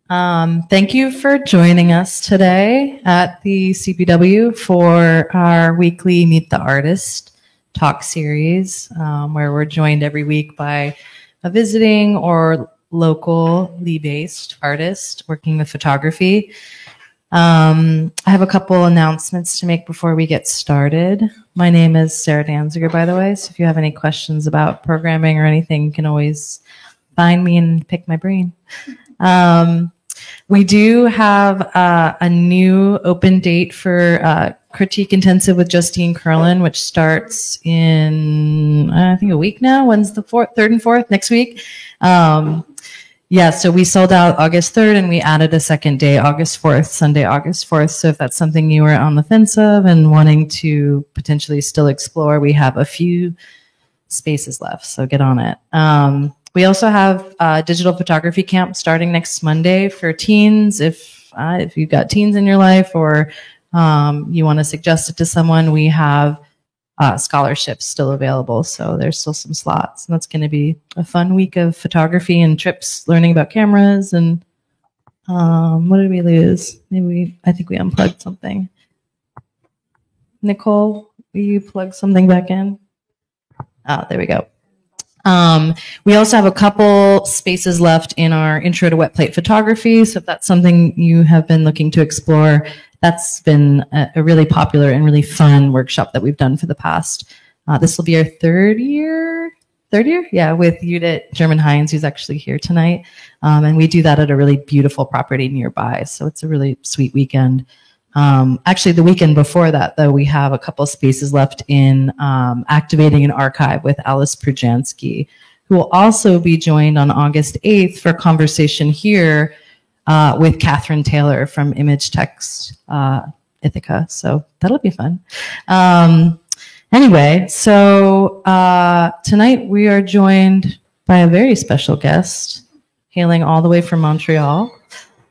Thank you for joining us today at the CPW for our weekly Meet the Artist talk series, where we're joined every week by a visiting or locally based artist working with photography. I have a couple announcements to make before we get started. My name is Sarah Danziger, by the way, so if you have any questions about programming or anything, you can always find me and pick my brain. We do have a new open date for Critique Intensive with Justine Curlin, which starts in, I think, a week now. When's the 3rd and 4th? Next week? So we sold out August 3rd, and we added a second day, August 4th, Sunday, August 4th. So if that's something you were on the fence of and wanting to potentially still explore, we have a few spaces left, so get on it. We also have a digital photography camp starting next Monday for teens. If you've got teens in your life or you want to suggest it to someone, we have scholarships still available. So there's still some slots. And that's going to be a fun week of photography and trips, learning about cameras. And what did we lose? I think we unplugged something. Nicole, will you plug something back in? Oh, there we go. We also have a couple spaces left in our Intro to Wet Plate Photography. So if that's something you have been looking to explore, that's been a really popular and really fun workshop that we've done for the past. This will be our third year? Yeah, with Judith German-Heinz, who's actually here tonight. And we do that at a really beautiful property nearby. So it's a really sweet weekend. Actually, the weekend before that, though, we have a couple spaces left in Activating an Archive with Alice Prujansky, who will also be joined on August 8th for a conversation here with Catherine Taylor from Image Text Ithaca. So that'll be fun. Anyway, so tonight we are joined by a very special guest, hailing all the way from Montreal.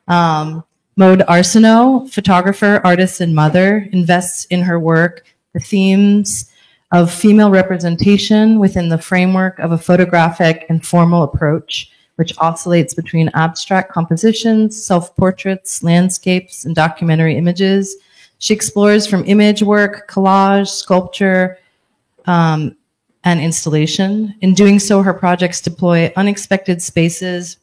Maude Arsenault, photographer, artist, and mother, invests in her work the themes of female representation within the framework of a photographic and formal approach, which oscillates between abstract compositions, self-portraits, landscapes, and documentary images. She explores from image work, collage, sculpture, and installation. In doing so, her projects deploy unexpected spaces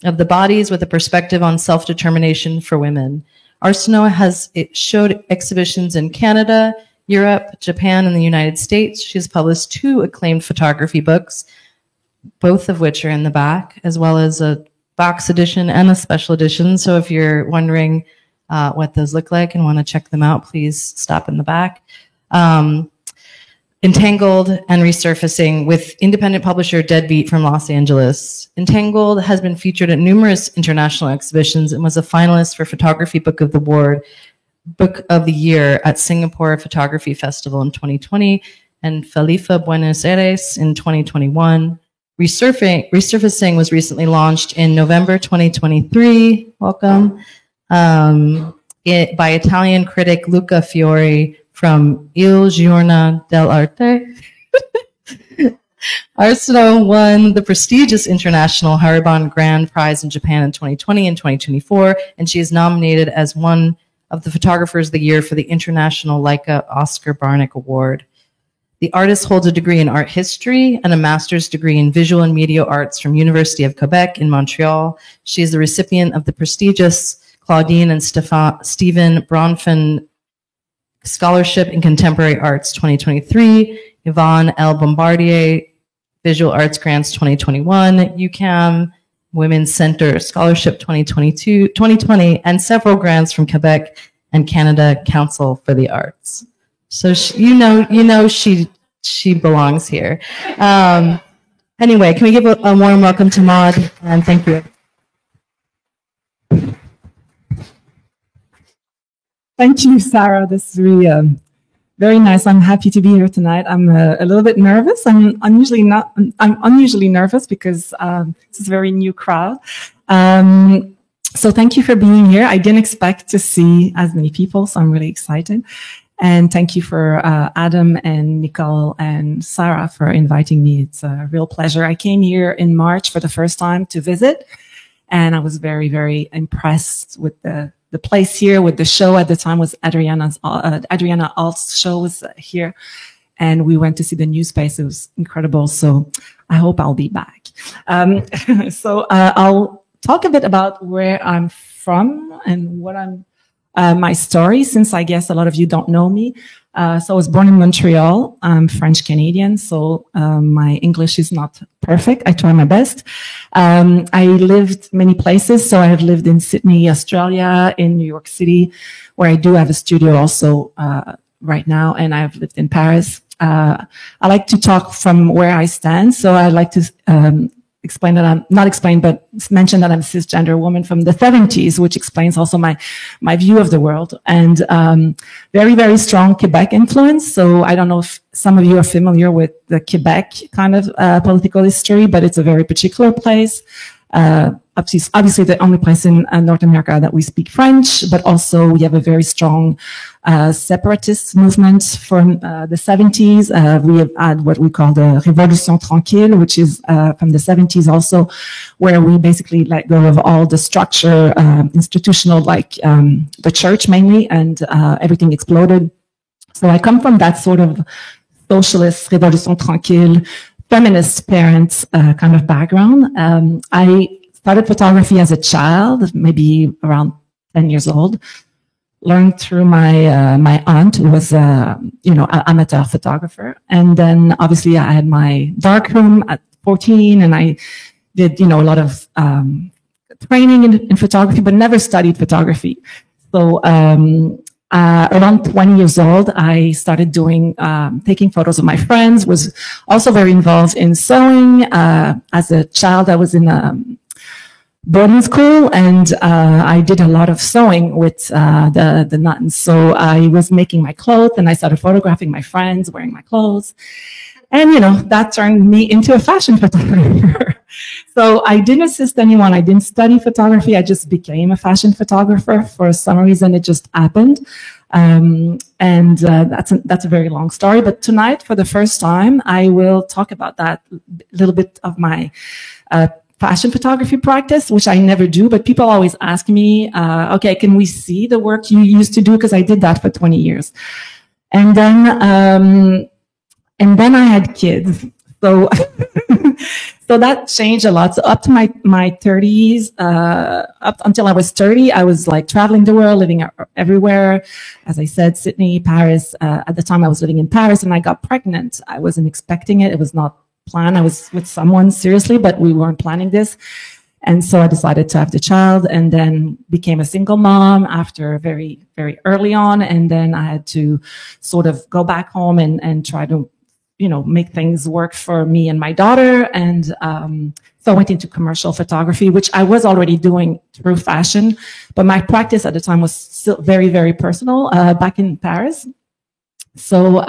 of the bodies with a perspective on self-determination for women. Arsenault showed exhibitions in Canada, Europe, Japan, and the United States. She has published 2 acclaimed photography books, both of which are in the back, as well as a box edition and a special edition. So if you're wondering what those look like and want to check them out, please stop in the back. Entangled and Resurfacing with independent publisher Deadbeat from Los Angeles. Entangled has been featured at numerous international exhibitions and was a finalist for Photography Book of the Year at Singapore Photography Festival in 2020 and FILIFA Buenos Aires in 2021. Resurfacing was recently launched in November 2023. Welcome. By Italian critic Luca Fiori from Il Giorno dell'Arte. Arsenault won the prestigious International Haribon Grand Prize in Japan in 2020 and 2024, and she is nominated as one of the Photographers of the Year for the International Leica Oscar Barnick Award. The artist holds a degree in art history and a master's degree in visual and media arts from University of Quebec in Montreal. She is the recipient of the prestigious Claudine and Stephen Bronfen Scholarship in Contemporary Arts 2023, Yvonne L. Bombardier Visual Arts Grants 2021, UQAM Women's Center Scholarship 2020, and several grants from Quebec and Canada Council for the Arts. So she belongs here. Anyway, can we give a warm welcome to Maude, and thank you. Thank you, Sarah. This is really very nice. I'm happy to be here tonight. I'm a little bit nervous. I'm unusually nervous because this is a very new crowd. So thank you for being here. I didn't expect to see as many people, so I'm really excited. And thank you for Adam and Nicole and Sarah for inviting me. It's a real pleasure. I came here in March for the first time to visit. And I was very, very impressed with the place here, with the show at the time was Adriana Alt's show was here. And we went to see the new space. It was incredible. So I hope I'll be back. I'll talk a bit about where I'm from and what my story, since I guess a lot of you don't know me. So I was born in Montreal. I'm French Canadian, so my English is not perfect. I try my best. I lived many places. So I have lived in Sydney, Australia, in New York City, where I do have a studio also right now, and I've lived in Paris. I like to talk from where I stand. So I like to explain that but mention that I'm a cisgender woman from the 70s, which explains also my view of the world, and very, very strong Quebec influence. So I don't know if some of you are familiar with the Quebec kind of political history, but it's a very particular place. Obviously the only place in North America that we speak French, but also we have a very strong separatist movement from the 70s. We have had what we call the Révolution Tranquille, which is from the 70s also, where we basically let go of all the structure, institutional, like the church mainly, and everything exploded. So I come from that sort of socialist Révolution Tranquille, feminist parents kind of background. I started photography as a child, maybe around 10 years old. Learned through my aunt, who was an amateur photographer, and then obviously I had my darkroom at 14, and I did a lot of training in photography, but never studied photography. So around 20 years old, I started taking photos of my friends. Was also very involved in sewing. As a child, I was in boarding school, and I did a lot of sewing with the nuns. So I was making my clothes, and I started photographing my friends wearing my clothes. And, that turned me into a fashion photographer. So I didn't assist anyone. I didn't study photography. I just became a fashion photographer. For some reason, it just happened. That's a very long story. But tonight, for the first time, I will talk about that little bit of my fashion photography practice, which I never do, but people always ask me, okay, can we see the work you used to do? Because I did that for 20 years. And then I had kids. So, so that changed a lot. So up to my 30s, up until I was 30, I was like traveling the world, living everywhere. As I said, Sydney, Paris. At the time I was living in Paris, and I got pregnant. I wasn't expecting it. It was not planned. I was with someone seriously, but we weren't planning this. And so I decided to have the child, and then became a single mom after very, very early on. And then I had to sort of go back home and try to, make things work for me and my daughter. And so I went into commercial photography, which I was already doing through fashion, but my practice at the time was still very, very personal, back in Paris. So,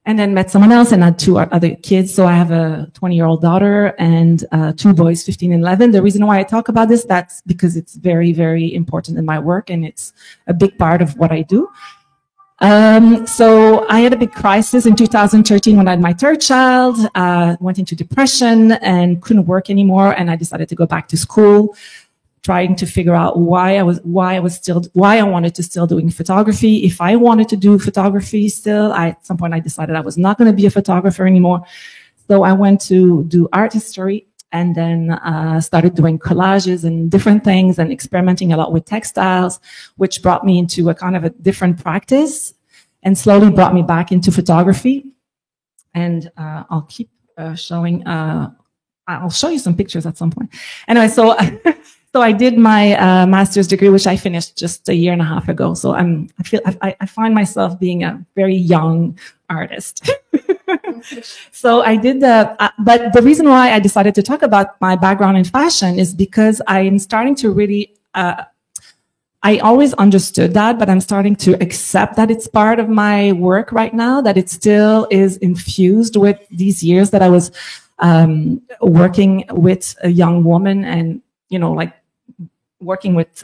and then met someone else and had two other kids. So I have a 20-year-old daughter and two boys, 15 and 11. The reason why I talk about this, that's because it's very, very important in my work, and it's a big part of what I do. So I had a big crisis in 2013 when I had my third child, went into depression and couldn't work anymore. And I decided to go back to school, trying to figure out why I wanted to still doing photography. If I wanted to do photography still, at some point I decided I was not going to be a photographer anymore. So I went to do art history, and then started doing collages and different things and experimenting a lot with textiles, which brought me into a kind of a different practice and slowly brought me back into photography. And I'll keep showing, I'll show you some pictures at some point. Anyway, so I did my master's degree, which I finished just a year and a half ago. So I find myself being a very young artist. So I did but the reason why I decided to talk about my background in fashion is because I am starting to really, I always understood that, but I'm starting to accept that it's part of my work right now, that it still is infused with these years that I was working with a young woman and, like working with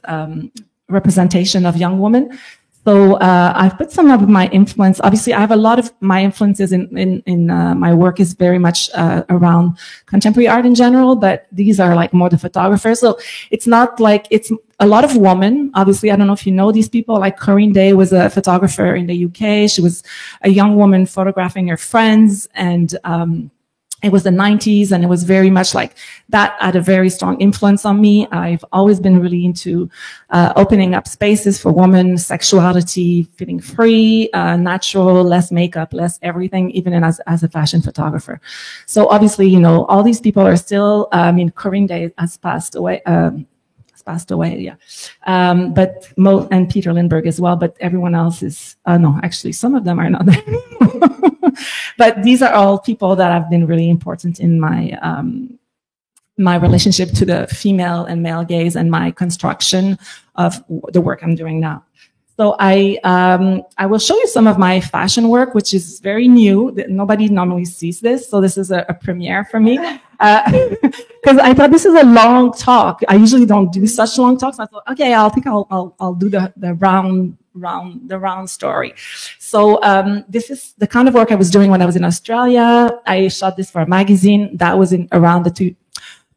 representation of young women. So I've put some of my influence. Obviously, I have a lot of my influences in my work is very much around contemporary art in general, but these are like more the photographers. So it's not like it's a lot of women. Obviously, I don't know if you know these people. Like Corinne Day was a photographer in the UK. She was a young woman photographing her friends, and it was the 90s, and it was very much like that had a very strong influence on me. I've always been really into opening up spaces for women, sexuality, feeling free, natural, less makeup, less everything, even as a fashion photographer. So obviously, you know, all these people are still, I mean, Corinne Day has passed away. Yeah. And Peter Lindbergh as well, but everyone else is, no, actually, some of them are not there anymore. But these are all people that have been really important in my, my relationship to the female and male gaze and my construction of the work I'm doing now. So I will show you some of my fashion work, which is very new. Nobody normally sees this. So this is a premiere for me. Because I thought this is a long talk. I usually don't do such long talks. I thought, okay, I'll do the round story. So this is the kind of work I was doing when I was in Australia. I shot this for a magazine that was in around the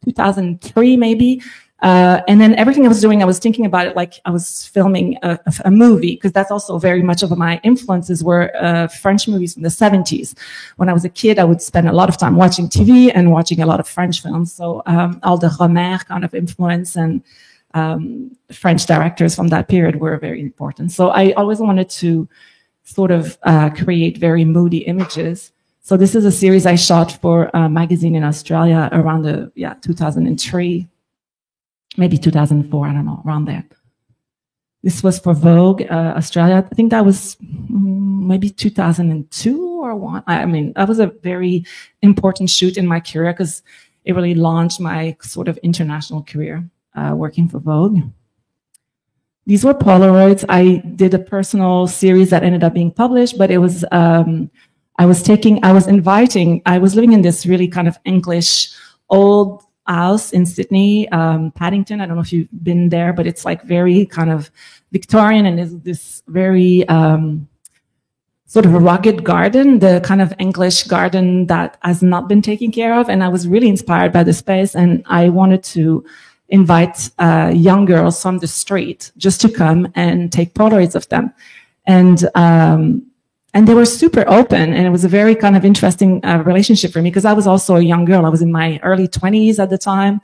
2003 maybe. And then everything I was doing, I was thinking about it like I was filming a movie, because that's also very much of my influences were French movies from the 70s. When I was a kid, I would spend a lot of time watching TV and watching a lot of French films. So all the Rohmer kind of influence and French directors from that period were very important. So I always wanted to sort of create very moody images. So this is a series I shot for a magazine in Australia around 2003. Maybe 2004, I don't know, around there. This was for Vogue Australia. I think that was maybe 2002 or one. I mean, that was a very important shoot in my career because it really launched my sort of international career working for Vogue. These were Polaroids. I did a personal series that ended up being published, but it was, I was living in this really kind of English old house in Sydney, Paddington. I don't know if you've been there, but it's like very kind of Victorian, and is this very sort of a rugged garden, the kind of English garden that has not been taken care of. And I was really inspired by the space, and I wanted to invite young girls from the street just to come and take Polaroids of them. And they were super open, and it was a very kind of interesting relationship for me, because I was also a young girl. I was in my early 20s at the time,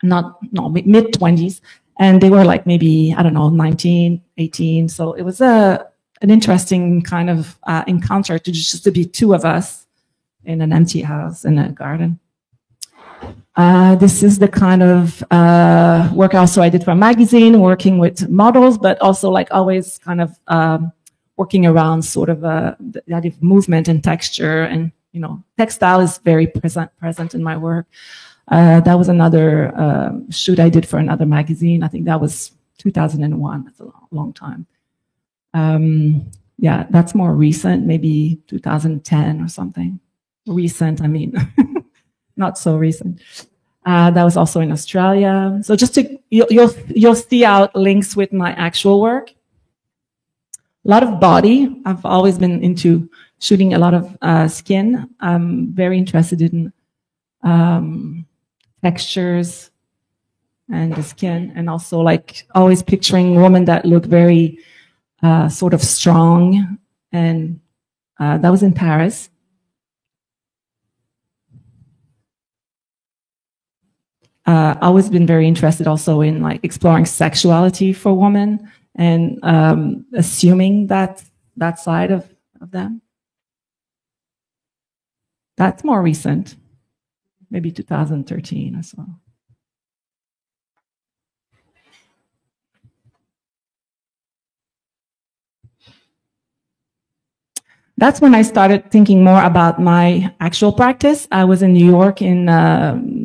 mid 20s, and they were like maybe, I don't know, 19, 18. So it was an interesting kind of encounter to be two of us in an empty house in a garden. This is the kind of work also I did for a magazine, working with models, but also like always kind of working around sort of the idea of movement and texture, and, you know, textile is very present in my work. That was another shoot I did for another magazine. I think that was 2001. That's a long time. Yeah, that's more recent, maybe 2010 or something. Recent, I mean, not so recent. That was also in Australia. So just you'll see out links with my actual work. A lot of body. I've always been into shooting a lot of skin. I'm very interested in textures and the skin, and also like always picturing women that look very sort of strong. And that was in Paris. Always been very interested also in like exploring sexuality for women, and assuming that side of them. That's more recent, maybe 2013 or so. That's when I started thinking more about my actual practice. I was in New York in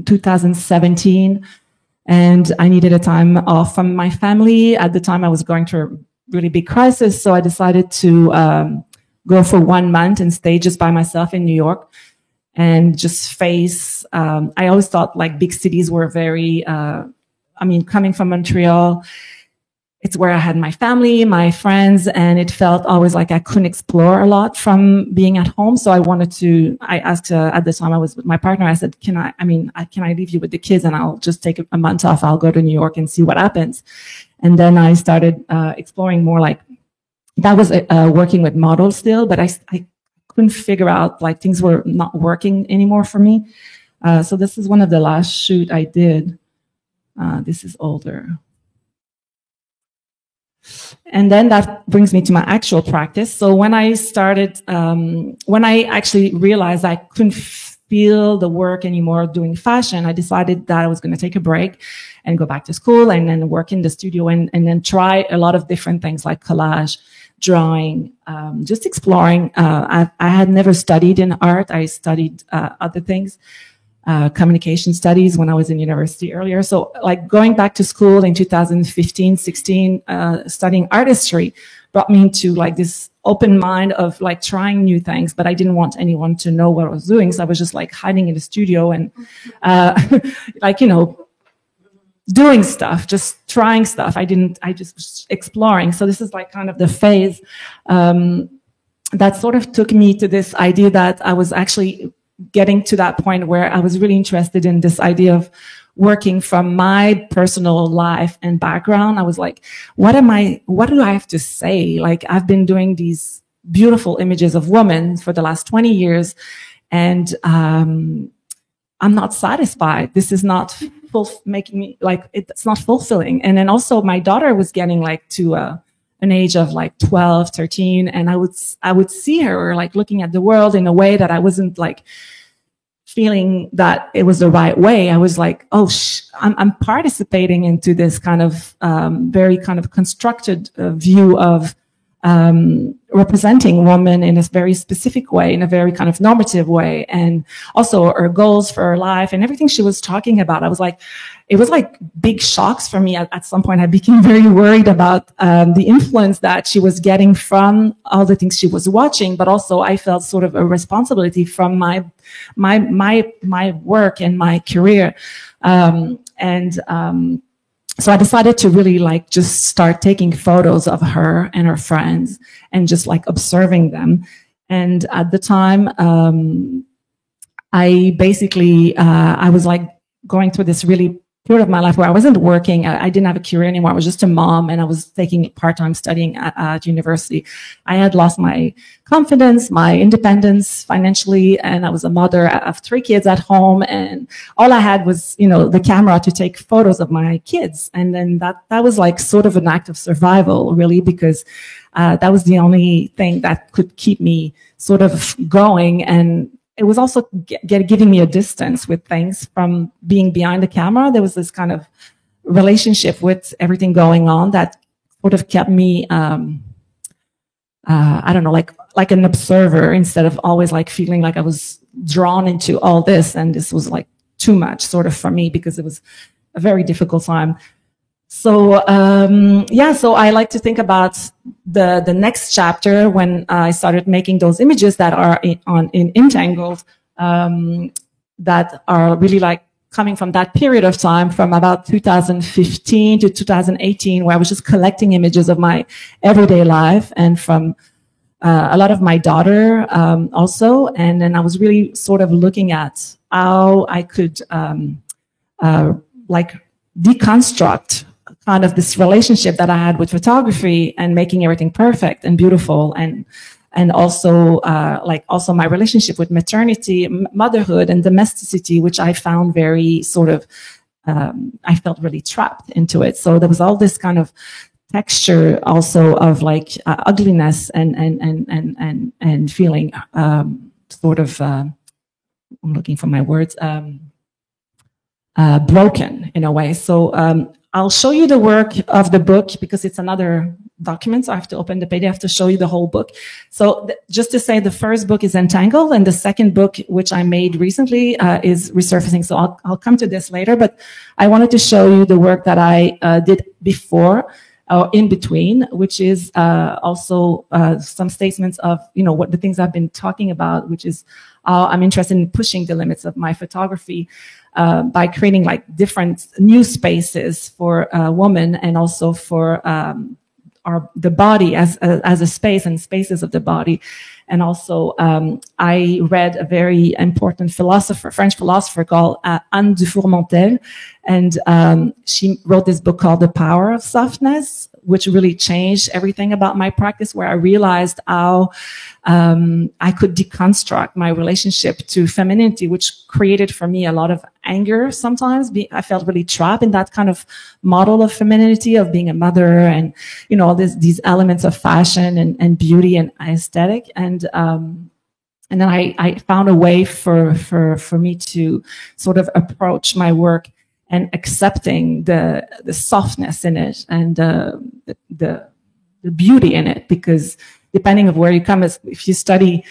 2017, and I needed a time off from my family. At the time, I was going through a really big crisis, so I decided to go for 1 month and stay just by myself in New York and just face. I always thought like big cities were very, I mean, coming from Montreal, it's where I had my family, my friends, and it felt always like I couldn't explore a lot from being at home. So I asked at the time I was with my partner, I said, can I leave you with the kids and I'll just take a month off. I'll go to New York and see what happens. And then I started exploring more like, that was working with models still, but I couldn't figure out, like things were not working anymore for me. So this is one of the last shoot I did. This is older. And then that brings me to my actual practice. So when I started, when I actually realized I couldn't feel the work anymore doing fashion, I decided that I was going to take a break and go back to school and then work in the studio and then try a lot of different things like collage, drawing, just exploring. I had never studied in art. I studied other things. Communication studies when I was in university earlier. So like going back to school in 2015, 16, studying art history brought me into like this open mind of like trying new things, but I didn't want anyone to know what I was doing. So I was just like hiding in the studio and, like, you know, doing stuff, just trying stuff. I just was exploring. So this is like kind of the phase, that sort of took me to this idea that I was actually getting to that point where I was really interested in this idea of working from my personal life and background. I was like, what do I have to say? Like, I've been doing these beautiful images of women for the last 20 years, and I'm not satisfied. This is not making me, like, it's not fulfilling. And then also my daughter was getting like to an age of like 12, 13. And I would see her like looking at the world in a way that I wasn't like feeling that it was the right way. I was like, oh, I'm participating into this kind of, very kind of constructed view of, representing women in a very specific way, in a very kind of normative way, and also her goals for her life and everything she was talking about. I was like, it was like big shocks for me. At some point, I became very worried about the influence that she was getting from all the things she was watching, but also I felt sort of a responsibility from my work and my career, so I decided to really like just start taking photos of her and her friends and just like observing them. And at the time, I basically, I was like going through this really period of my life where I wasn't working. I didn't have a career anymore. I was just a mom and I was taking part-time studying at university. I had lost my confidence, my independence financially, and I was a mother of 3 kids at home. And all I had was, you know, the camera to take photos of my kids. And then that was like sort of an act of survival, really, because that was the only thing that could keep me sort of going. And it was also giving me a distance with things from being behind the camera. There was this kind of relationship with everything going on that sort of kept me, I don't know, like an observer instead of always like feeling like I was drawn into all this. And this was like too much sort of for me because it was a very difficult time. So, so I like to think about the next chapter when I started making those images that are in Entangled, that are really like coming from that period of time from about 2015 to 2018, where I was just collecting images of my everyday life and from a lot of my daughter also. And then I was really sort of looking at how I could like deconstruct kind of this relationship that I had with photography and making everything perfect and beautiful, and also like also my relationship with maternity, motherhood, and domesticity, which I found very sort of I felt really trapped into it. So there was all this kind of texture also of like ugliness and feeling sort of I'm looking for my words, broken in a way. So I'll show you the work of the book because it's another document. So I have to open the page. I have to show you the whole book. So just to say, the first book is Entangled, and the second book, which I made recently, is Resurfacing. So I'll come to this later, but I wanted to show you the work that I did before or in between, which is also some statements of, you know, what the things I've been talking about, which is I'm interested in pushing the limits of my photography by creating like different new spaces for women and also for the body as a space and spaces of the body. And also, I read a very important philosopher, French philosopher called Anne Dufour-Montel, and she wrote this book called The Power of Softness, which really changed everything about my practice, where I realized how I could deconstruct my relationship to femininity, which created for me a lot of anger sometimes. I felt really trapped in that kind of model of femininity, of being a mother and, you know, these elements of fashion and beauty and aesthetic. And then I found a way for me to sort of approach my work and accepting the softness in it and the beauty in it, because depending of where you come, if you study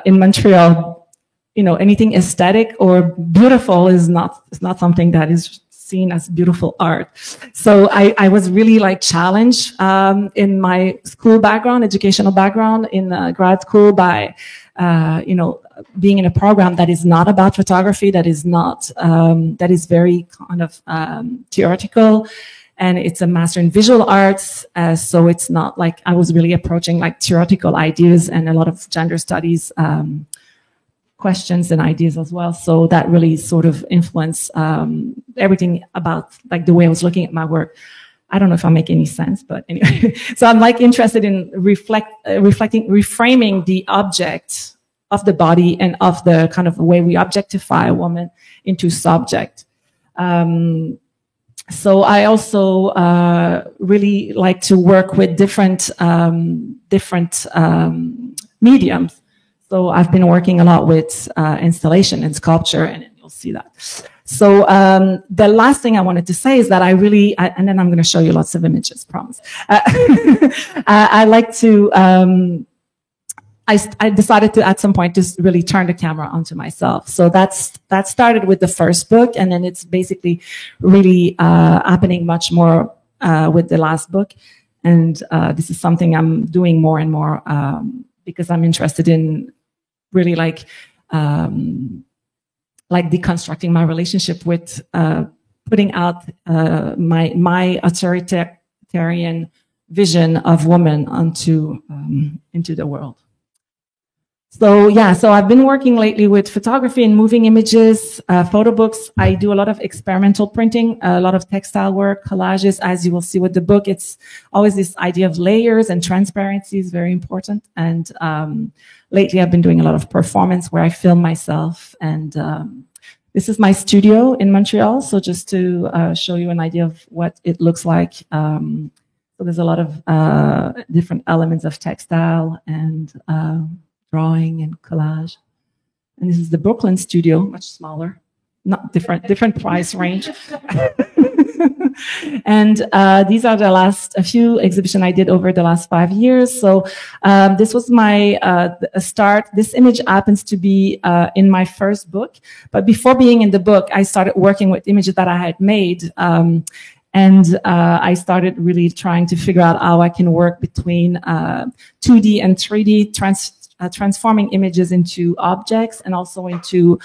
in Montreal, you know, anything aesthetic or beautiful is not something that is seen as beautiful art. So I was really like challenged in my school background, educational background in grad school by you know, being in a program that is not about photography, that is not that is very kind of theoretical. And it's a master in visual arts, so it's not like I was really approaching like theoretical ideas and a lot of gender studies questions and ideas as well. So that really sort of influenced everything about like the way I was looking at my work. I don't know if I make any sense, but anyway. So I'm like interested in reframing the object of the body and of the kind of way we objectify a woman into subject. So I also really like to work with different mediums. So I've been working a lot with installation and sculpture, and you'll see that. So the last thing I wanted to say is that I really, and then I'm going to show you lots of images, promise. I like to, I decided to at some point just really turn the camera onto myself. So that started with the first book, and then it's basically really happening much more with the last book. And this is something I'm doing more and more because I'm interested in really like deconstructing my relationship with putting out my authoritarian vision of woman into the world. So yeah, so I've been working lately with photography and moving images, photo books. I do a lot of experimental printing, a lot of textile work, collages. As you will see with the book, it's always this idea of layers and transparency is very important. And lately I've been doing a lot of performance where I film myself. And this is my studio in Montreal. So just to show you an idea of what it looks like. So there's a lot of different elements of textile and drawing and collage. And this is the Brooklyn studio, much smaller, not different price range. And these are a few exhibitions I did over the last 5 years. So this was my start. This image happens to be in my first book. But before being in the book, I started working with images that I had made. And I started really trying to figure out how I can work between 2D and 3D, transforming images into objects and also into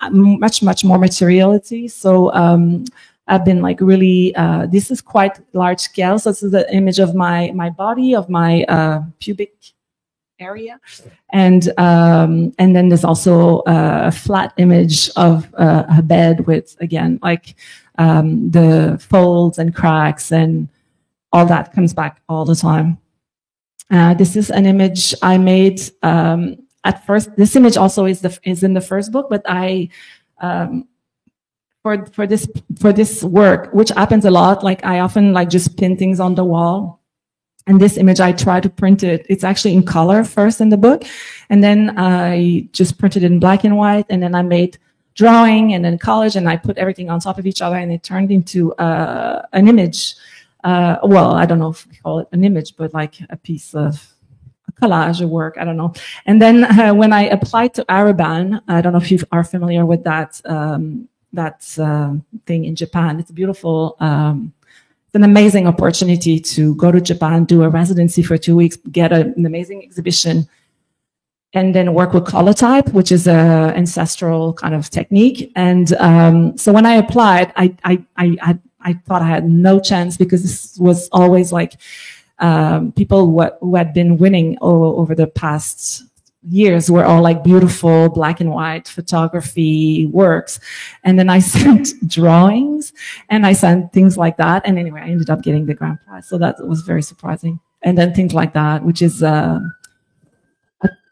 much more materiality. So I've been like really, this is quite large scale. So this is the image of my body, of my pubic area. And then there's also a flat image of a bed with, again, like the folds and cracks and all that comes back all the time. This is an image I made at first. This image also is in the first book, but I for this work, which happens a lot, like I often like just pin things on the wall. And this image, I try to print it. It's actually in color first in the book, and then I just printed it in black and white, and then I made drawing and then collage, and I put everything on top of each other, and it turned into an image. Well, I don't know if we call it an image, but like a piece of a collage or work, I don't know. And then when I applied to Arabane, I don't know if you are familiar with that thing in Japan. It's beautiful. It's an amazing opportunity to go to Japan, do a residency for 2 weeks, get an amazing exhibition, and then work with collotype, which is a ancestral kind of technique. And so when I applied, I thought I had no chance because this was always like people who had been winning over the past years were all like beautiful black and white photography works. And then I sent drawings and I sent things like that. And anyway, I ended up getting the grand prize. So that was very surprising. And then things like that, which is a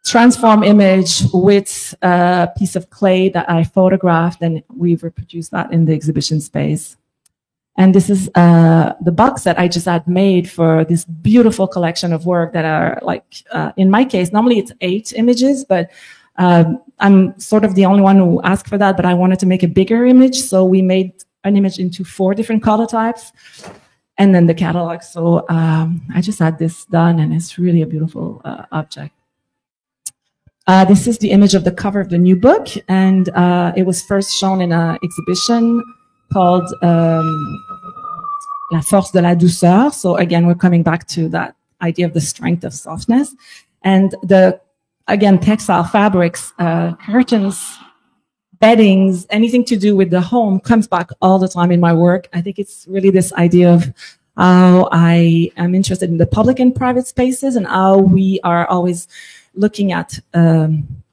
transform image with a piece of clay that I photographed, and we've reproduced that in the exhibition space. And this is the box that I just had made for this beautiful collection of work that are like, in my case, normally it's 8 images, but I'm sort of the only one who asked for that, but I wanted to make a bigger image. So we made an image into 4 different color types and then the catalog. So I just had this done, and it's really a beautiful object. This is the image of the cover of the new book, and it was first shown in an exhibition called La Force de la Douceur. So again, we're coming back to that idea of the strength of softness. And again, textile fabrics, curtains, beddings, anything to do with the home comes back all the time in my work. I think it's really this idea of how I am interested in the public and private spaces, and how we are always looking at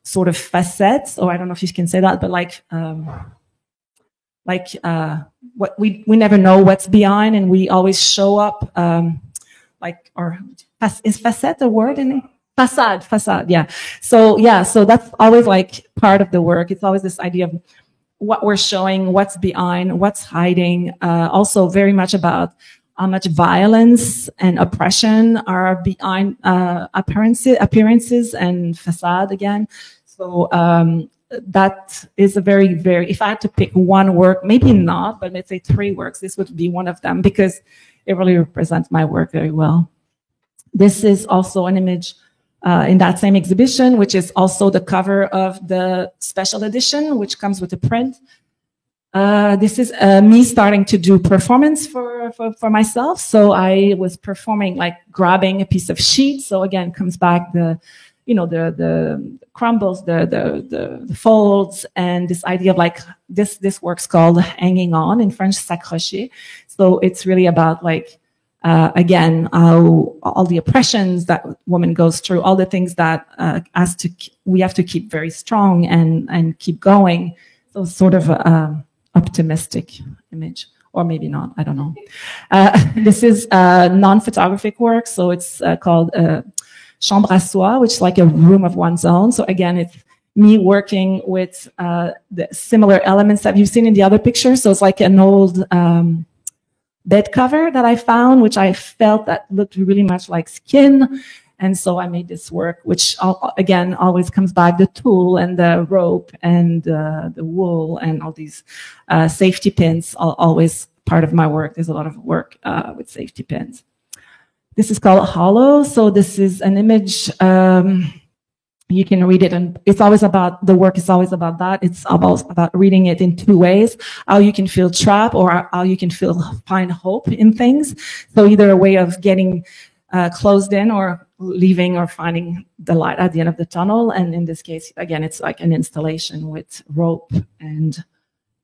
sort of facets, or I don't know if you can say that, but what we never know what's behind, and we always show up is facet a word in it? Facade, yeah. So that's always like part of the work. It's always this idea of what we're showing, what's behind, what's hiding. Also very much about how much violence and oppression are behind appearances and facade again. So that is a very, very, if I had to pick one work, maybe not, but let's say 3 works, this would be one of them because it really represents my work very well. This is also an image in that same exhibition, which is also the cover of the special edition, which comes with a print. This is me starting to do performance for myself. So I was performing, like grabbing a piece of sheet. So again, comes back the crumbles, the folds, and this idea of like this work's called hanging on, in French, s'accrocher. So it's really about like, again, how all the oppressions that woman goes through, all the things that we have to keep very strong and keep going. So sort of optimistic image, or maybe not, I don't know. This is non-photographic work, so it's called chambre à soi, which is like a room of one's own. So again, it's me working with the similar elements that you've seen in the other picture. So it's like an old bed cover that I found, which I felt that looked really much like skin. And so I made this work, which again always comes back, the tool and the rope and the wool and all these safety pins are always part of my work. There's a lot of work with safety pins. This is called Hollow. So this is an image. You can read it, and it's always about, the work is always about that. It's about reading it in 2 ways, how you can feel trapped or how you can find hope in things. So either a way of getting closed in or leaving or finding the light at the end of the tunnel. And in this case, again, it's like an installation with rope, and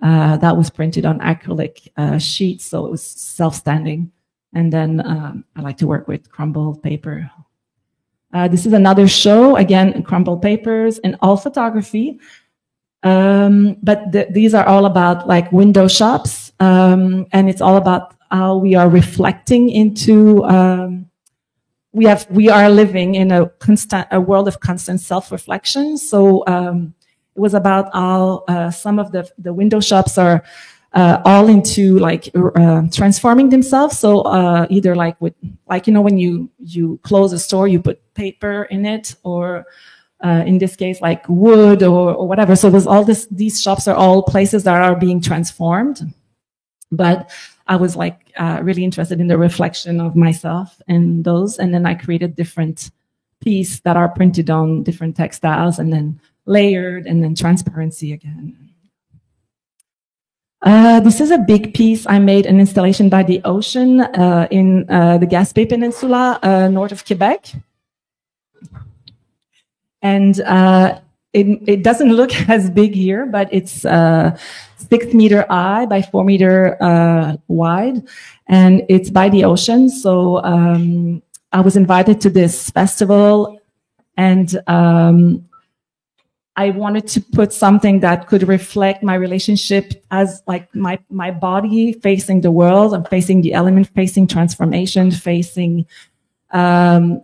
that was printed on acrylic sheets. So it was self-standing. And then I like to work with crumbled paper. This is another show, again, crumbled papers and all photography. But these are all about like window shops. And it's all about how we are reflecting into, we are living in a world of constant self-reflection. So it was about how some of the window shops are all into like transforming themselves. So either like with, like, you know, when you close a store, you put paper in it, or in this case, like wood or whatever. So there's all these shops are all places that are being transformed. But I was like really interested in the reflection of myself in those. And then I created different pieces that are printed on different textiles and then layered and then transparency again. This is a big piece. I made an installation by the ocean in the Gaspé Peninsula, north of Quebec. And it doesn't look as big here, but it's 6-meter high by 4-meter wide, and it's by the ocean. So I was invited to this festival, and I wanted to put something that could reflect my relationship as like my body facing the world and facing the element, facing transformation, facing time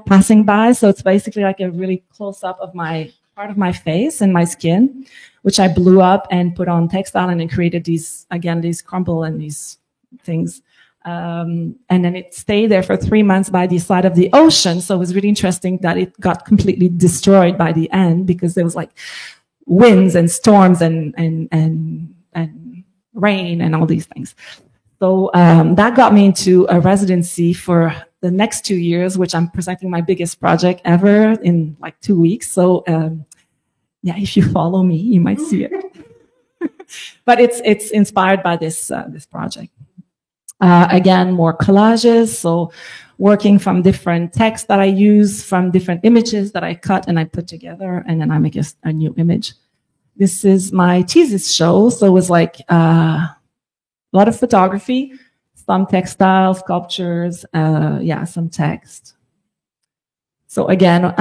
passing by. So it's basically like a really close up of my part of my face and my skin, which I blew up and put on textile, and then created these crumble and these things. And then it stayed there for 3 months by the side of the ocean. So it was really interesting that it got completely destroyed by the end, because there was like winds and storms and rain and all these things. So that got me into a residency for the next 2 years, which I'm presenting my biggest project ever in like 2 weeks. So yeah, if you follow me, you might see it. But it's inspired by this project. Again, more collages. So working from different texts that I use, from different images that I cut and I put together, and then I make a new image. This is my thesis show. So it was like a lot of photography, some textile, sculptures, some text. So again,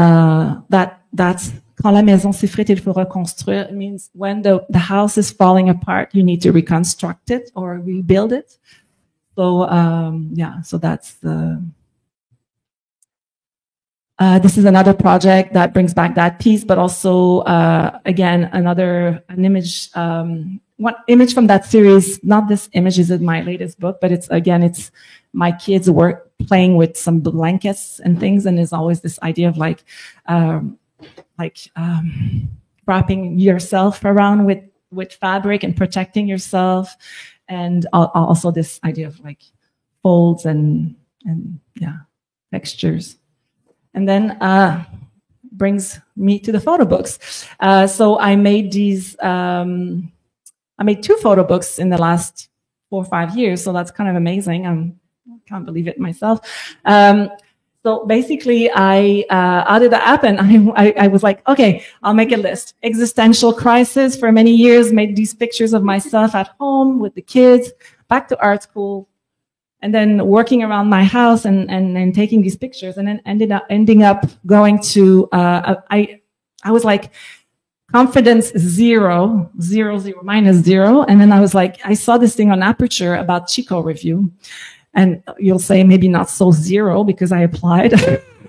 that's quand la maison s'effrite, il faut reconstruire. It means when the house is falling apart, you need to reconstruct it or rebuild it. So so that's the. This is another project that brings back that piece, but also again an image. One image from that series. Not this image is in my latest book, but it's my kids playing with some blankets and things, and there's always this idea of wrapping yourself around with fabric and protecting yourself. And also this idea of like folds and textures. And then brings me to the photo books. So I made these, I made 2 photo books in the last 4 or 5 years. So that's kind of amazing. I can't believe it myself. So basically how did that happen? I was like, okay, I'll make a list. Existential crisis for many years, made these pictures of myself at home with the kids, back to art school, and then working around my house and taking these pictures, and then ending up going to, I was like, confidence 0, -0. And then I was like, I saw this thing on Aperture about Chico review. And you'll say maybe not so 0 because I applied.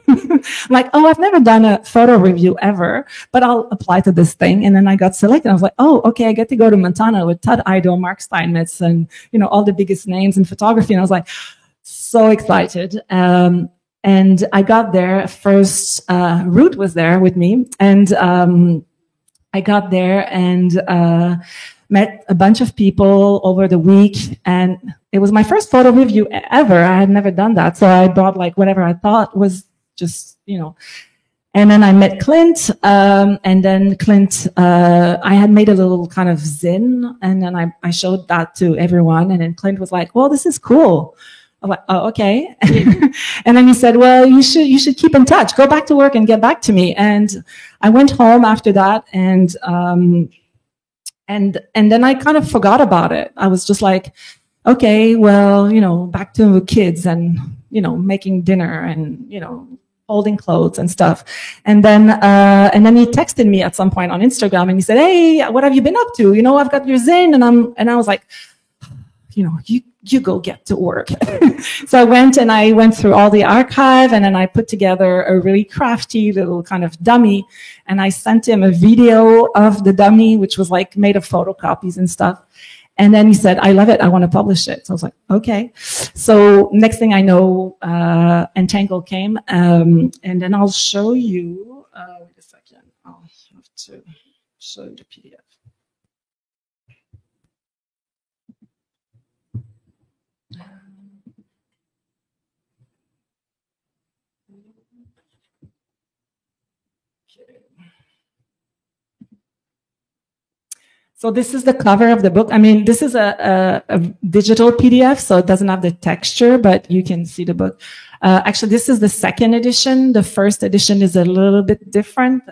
I'm like, oh, I've never done a photo review ever, but I'll apply to this thing. And then I got selected. I was like, oh, okay, I get to go to Montana with Todd Ido, Mark Steinmetz, and all the biggest names in photography. And I was like, so excited. And I got there first. Ruth was there with me, and I got there and met a bunch of people over the week, and it was my first photo review ever. I had never done that. So I brought like whatever I thought was just, and then I met Clint, and then Clint, I had made a little kind of zine, and then I showed that to everyone, and then Clint was like, well, this is cool. I'm like, oh, okay. And then he said, well, you should keep in touch, go back to work and get back to me. And I went home after that, and then I kind of forgot about it. I was just like, okay, well, back to the kids and, making dinner and, holding clothes and stuff. And then he texted me at some point on Instagram, and he said, hey, what have you been up to? I've got your zine. And I was like, you go get to work. So I went through all the archive, and then I put together a really crafty little kind of dummy, and I sent him a video of the dummy, which was like made of photocopies and stuff. And then he said, I love it, I want to publish it. So I was like, okay. So next thing I know, Entangle came, and then I'll show you, wait a second, I'll have to show you the PDF. So this is the cover of the book. I mean, this is a digital PDF, so it doesn't have the texture, but you can see the book. Actually, this is the second edition. The first edition is a little bit different.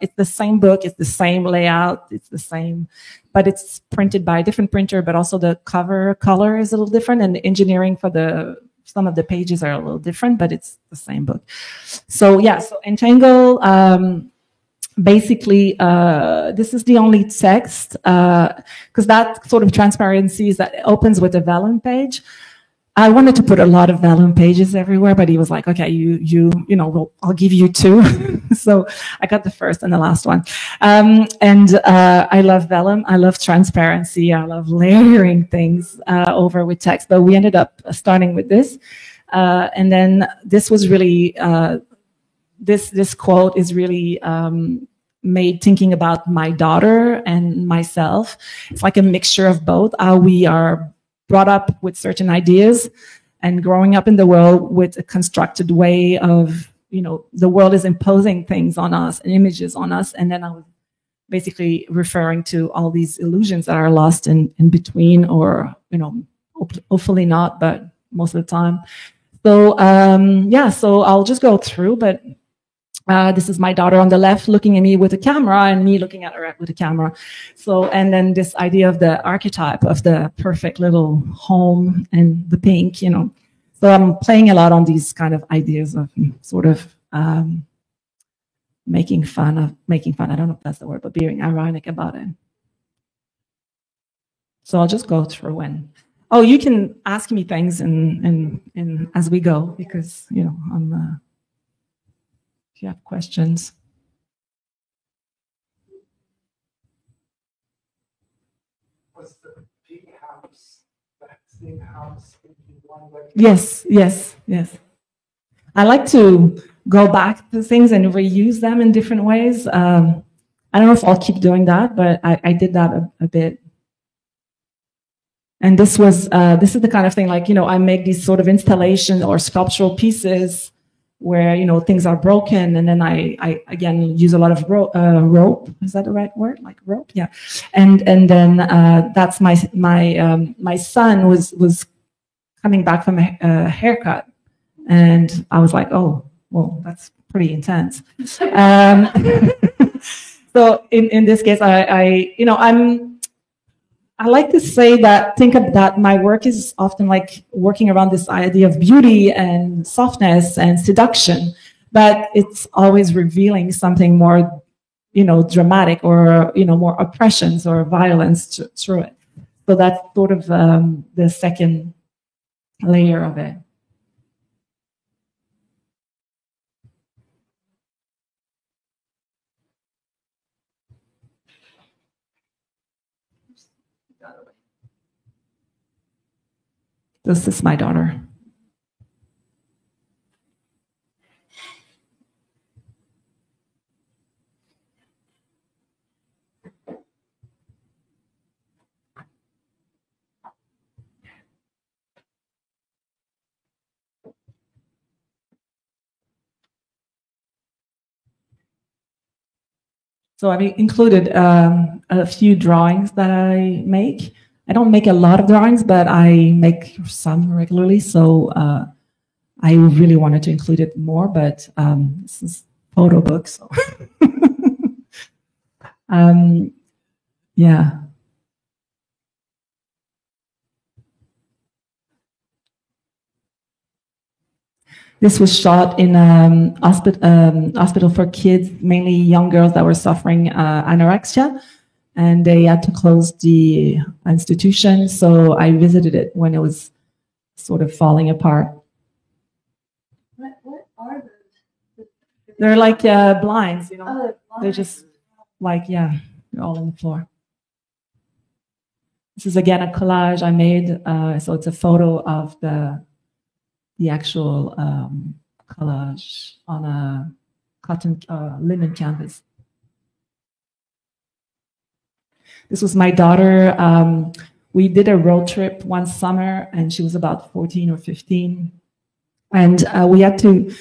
It's the same book, it's the same layout, it's the same, but it's printed by a different printer, but also the cover color is a little different, and the engineering for some of the pages are a little different, but it's the same book. So yeah, so Entangle, basically, this is the only text, because that sort of transparency is that it opens with a vellum page. I wanted to put a lot of vellum pages everywhere, but he was like, okay, you know, I'll give you 2. So I got the first and the last one. I love vellum. I love transparency. I love layering things over with text, but we ended up starting with this. And then this was really, this quote is really made thinking about my daughter and myself. It's like a mixture of both, how we are brought up with certain ideas and growing up in the world with a constructed way of, you know, the world is imposing things on us and images on us. And then I was basically referring to all these illusions that are lost in between, or, you know, hopefully not, but most of the time. So, yeah, so I'll just go through, but this is my daughter on the left looking at me with a camera, and me looking at her with a camera. So, and then this idea of the archetype of the perfect little home and the pink, you know. So I'm playing a lot on these kind of ideas of sort of making fun. I don't know if that's the word, but being ironic about it. So I'll just go through and, oh, you can ask me things and as we go, because, you know, I'm, if you have questions. Was the big house, that same house in one way? Yes, yes, yes. I like to go back to things and reuse them in different ways. I don't know if I'll keep doing that, but I did that a bit. And this is the kind of thing, like, you know, I make these sort of installation or sculptural pieces where, you know, things are broken, and then I again use a lot of rope. Is that the right word? Like rope? Yeah. And then that's my son was coming back from a haircut, and I was like, oh, well, that's pretty intense. So in this case, I like to say that, think of that my work is often like working around this idea of beauty and softness and seduction, but it's always revealing something more, you know, dramatic, or, you know, more oppressions or violence through it. So that's sort of the second layer of it. This is my daughter. So I've included a few drawings that I make. I don't make a lot of drawings, but I make some regularly. So I really wanted to include it more, but this is a photo book. So yeah. This was shot in hospital for kids, mainly young girls that were suffering anorexia. And they had to close the institution, so I visited it when it was sort of falling apart. What are those? They're like blinds, you know. Oh, blinds. They're just like, yeah, they're all on the floor. This is again a collage I made, so it's a photo of the actual collage on a cotton linen canvas. This was my daughter. We did a road trip one summer, and she was about 14 or 15. And we had to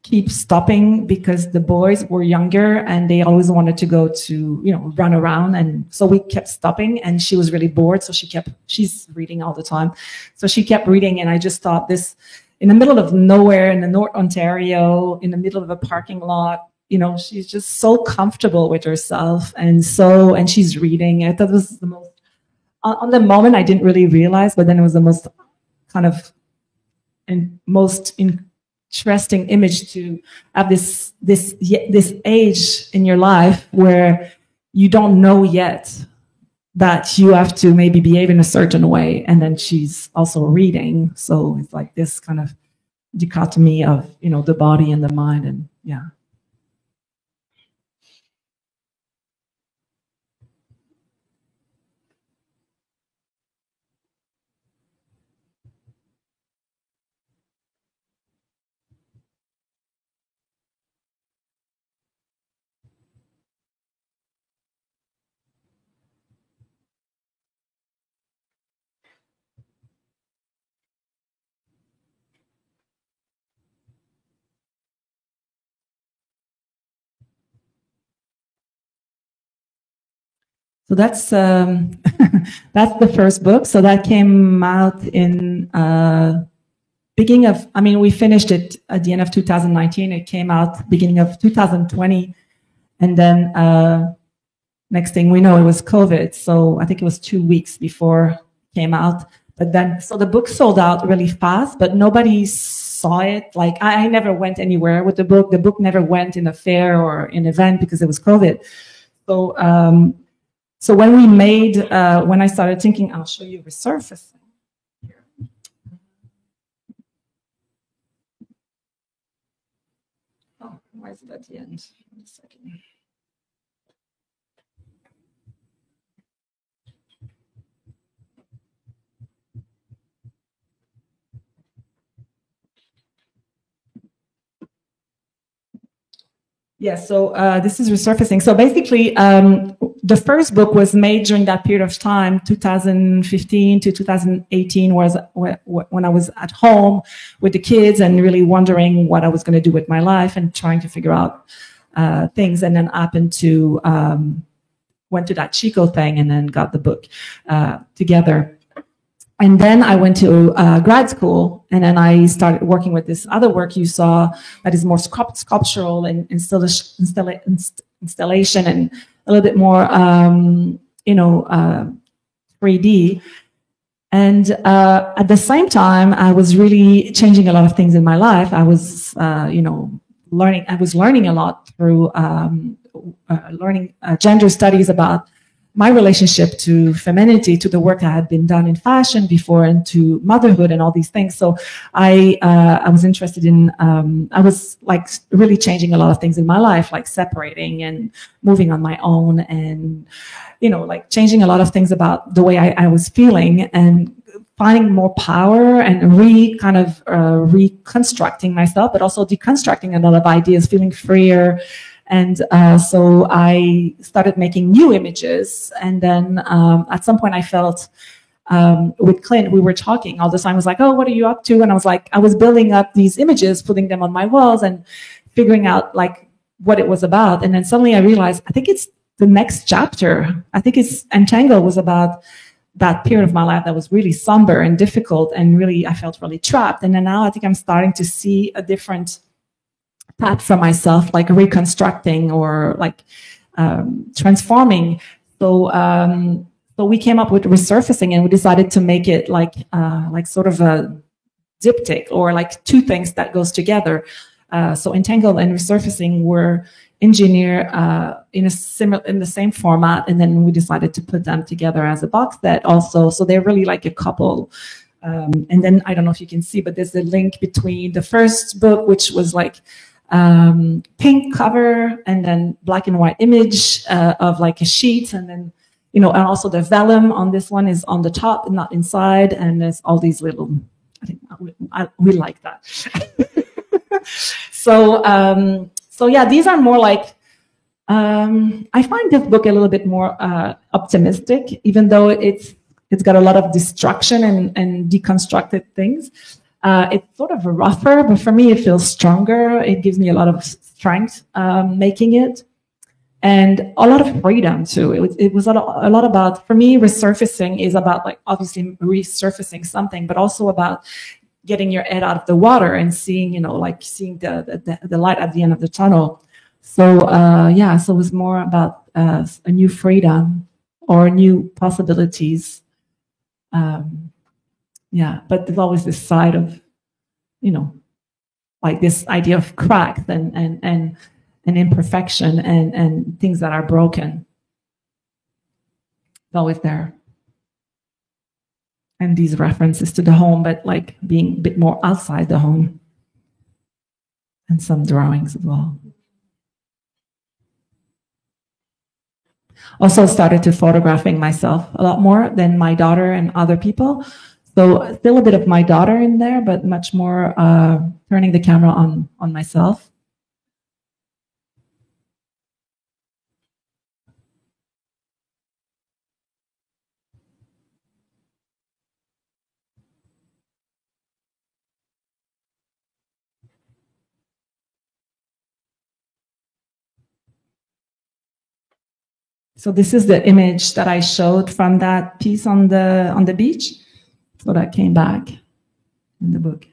keep stopping because the boys were younger and they always wanted to go to, run around. And so we kept stopping, and she was really bored. So she's reading all the time. So she kept reading. And I just thought, this in the middle of nowhere in the North Ontario, in the middle of a parking lot, she's just so comfortable with herself. And she's reading. I thought it was the most, on the moment, I didn't really realize, but then it was the most kind of and most interesting image to have this age in your life where you don't know yet that you have to maybe behave in a certain way, and then she's also reading. So it's like this kind of dichotomy of the body and the mind, and yeah. So that's that's the first book. So that came out in beginning of. I mean, we finished it at the end of 2019. It came out beginning of 2020, and then next thing we know, it was COVID. So I think it was 2 weeks before it came out. But then, so the book sold out really fast, but nobody saw it. Like I never went anywhere with the book. The book never went in a fair or an event because it was COVID. So. So when we made, when I started thinking, I'll show you resurfacing. Oh, why is it at the end? Wait a second. Yeah, so this is resurfacing. So basically, the first book was made during that period of time, 2015 to 2018, was when I was at home with the kids and really wondering what I was going to do with my life and trying to figure out things. And then happened to went to that Chico thing and then got the book together. And then I went to grad school, and then I started working with this other work you saw that is more sculptural and installation and a little bit more, 3D. And at the same time, I was really changing a lot of things in my life. I was, learning. I was learning a lot through learning gender studies about my relationship to femininity, to the work I had been done in fashion before, and to motherhood and all these things. So I was interested in, I was like really changing a lot of things in my life, like separating and moving on my own, and, like changing a lot of things about the way I was feeling, and finding more power and reconstructing myself, but also deconstructing a lot of ideas, feeling freer. And so I started making new images. And then at some point I felt with Clint, we were talking all the time. I was like, oh, what are you up to? And I was like, I was building up these images, putting them on my walls and figuring out like what it was about. And then suddenly I realized, I think it's the next chapter. I think it's Entangle was about that period of my life that was really somber and difficult, and really, I felt really trapped. And then now I think I'm starting to see a different path for myself, like reconstructing or like transforming. So we came up with resurfacing, and we decided to make it like sort of a diptych, or like two things that goes together. So Entangle and resurfacing were engineered in the same format, and then we decided to put them together as a box set also. So they're really like a couple. And then I don't know if you can see, but there's a link between the first book, which was like pink cover, and then black and white image of like a sheet, and then and also the vellum on this one is on the top and not inside, and there's all these little. I think we like that. So yeah, these are more like. I find this book a little bit more optimistic, even though it's got a lot of destruction and deconstructed things. It's sort of rougher, but for me, it feels stronger. It gives me a lot of strength making it, and a lot of freedom too. It was a lot about, for me, resurfacing is about like obviously resurfacing something, but also about getting your head out of the water and seeing, you know, like seeing the light at the end of the tunnel. So yeah, so it was more about a new freedom or new possibilities. Yeah, but there's always this side of, you know, like this idea of cracks and imperfection and things that are broken. It's always there. And these references to the home, but like being a bit more outside the home. And some drawings as well. Also started to photographing myself a lot more than my daughter and other people. So still a bit of my daughter in there, but much more turning the camera on myself. So this is the image that I showed from that piece on the beach. So that came back in the book.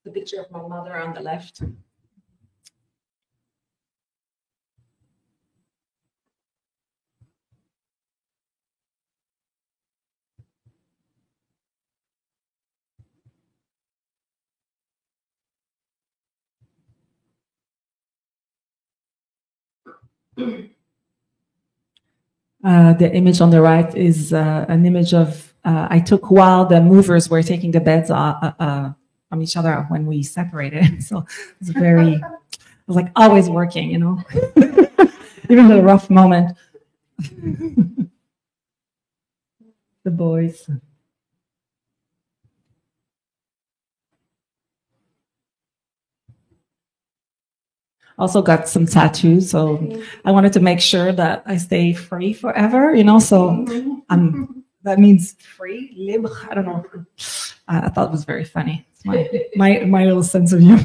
The picture of my mother on the left. The image on the right is an image of I took while the movers were taking the beds from each other when we separated. So it's very, it was like always working, you know, even the rough moment. The boys. Also got some tattoos, so I wanted to make sure that I stay free forever, you know, so that means free, libre, I don't know. I thought it was very funny. It's my little sense of humor.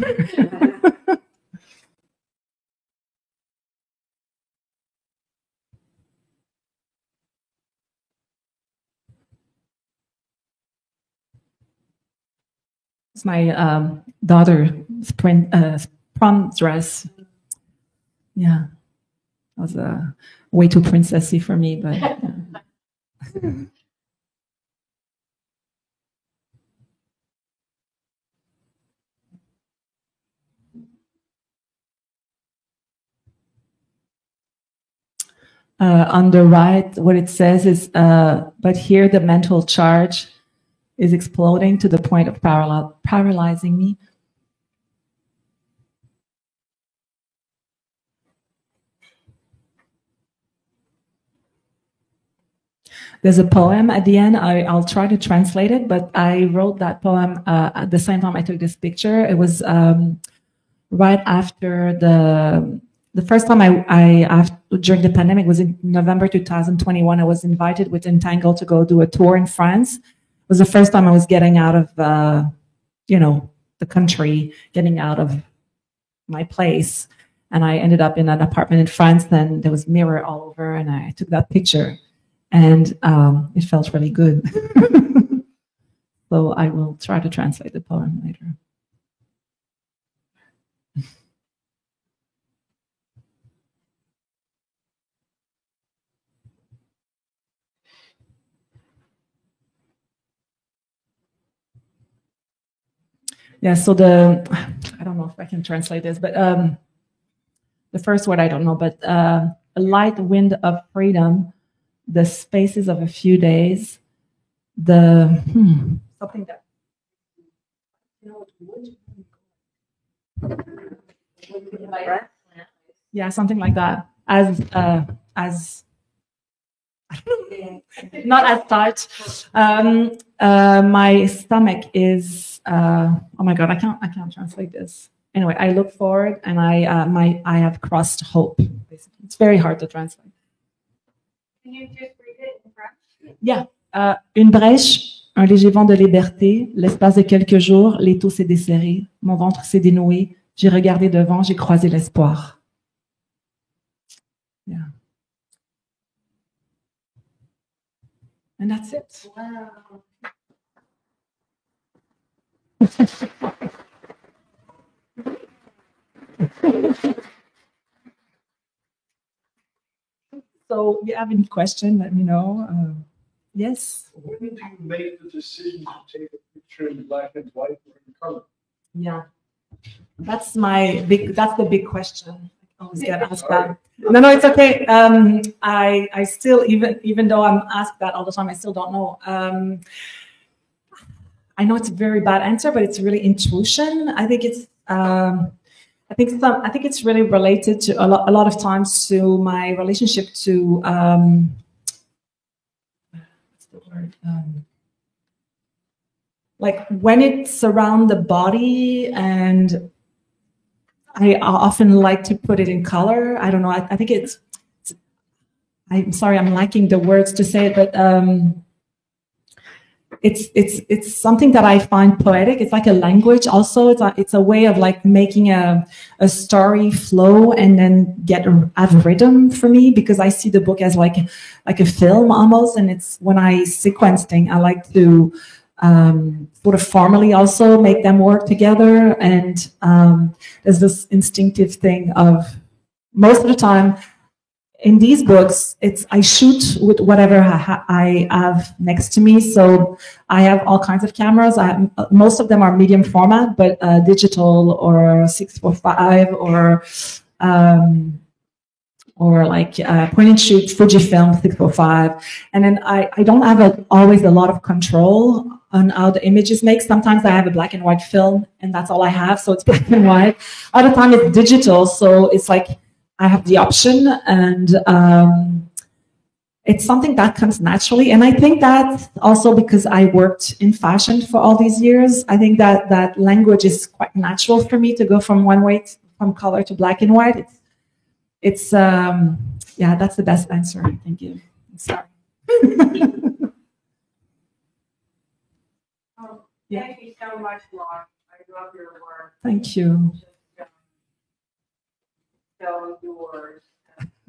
It's my daughter's prom dress. Yeah, it was way too princessy for me, but. On the right, what it says is, but here the mental charge is exploding to the point of paralyzing me. There's a poem at the end. I'll try to translate it, but I wrote that poem at the same time I took this picture. It was right after the first time during the pandemic was in November 2021. I was invited with Entangle to go do a tour in France. It was the first time I was getting out of, you know, the country, getting out of my place. And I ended up in an apartment in France. Then there was mirror all over, and I took that picture. And it felt really good. So I will try to translate the poem later. Yeah, so I don't know if I can translate this, but the first word I don't know, but a light wind of freedom, the spaces of a few days, something that, yeah, something like that. As not as tight. My stomach is. Oh my god, I can't translate this. Anyway, I look forward, and I have crossed hope. Basically, it's very hard to translate. Can you just read it in French? Yeah. Une brèche, un léger vent de liberté. L'espace de quelques jours, l'étau s'est desserré. Mon ventre s'est dénoué. J'ai regardé devant, j'ai croisé l'espoir. Yeah. And that's it. Wow. So, if you have any question, let me know. Yes. When did you make the decision to take a picture in black and white or in color? Yeah. That's the big question. I always get asked that. No, it's okay. I still, even though I'm asked that all the time, I still don't know. I know it's a very bad answer, but it's really intuition. I think it's really related to a lot of times to my relationship to what's the word? Like when it's around the body, and I often like to put it in color. I don't know. I think it's. I'm sorry, I'm lacking the words to say it, but it's something that I find poetic. It's like a language. Also, it's a way of like making a story flow and then have rhythm for me, because I see the book as like a film almost. And it's when I sequence things, I like to sort of formally also make them work together. And there's this instinctive thing of most of the time. In these books, I shoot with whatever I have next to me. So I have all kinds of cameras. Most of them are medium format, but digital or 645 or like point and shoot Fujifilm 645. And then I don't have always a lot of control on how the images make. Sometimes I have a black and white film, and that's all I have. So it's black and white. Other time it's digital. So it's like, I have the option, and it's something that comes naturally. And I think that also because I worked in fashion for all these years, I think that language is quite natural for me to go from one way, from color to black and white. It's yeah, that's the best answer I can give. I'm sorry. Thank you so much, Laura. I love your work. Thank you. So yours,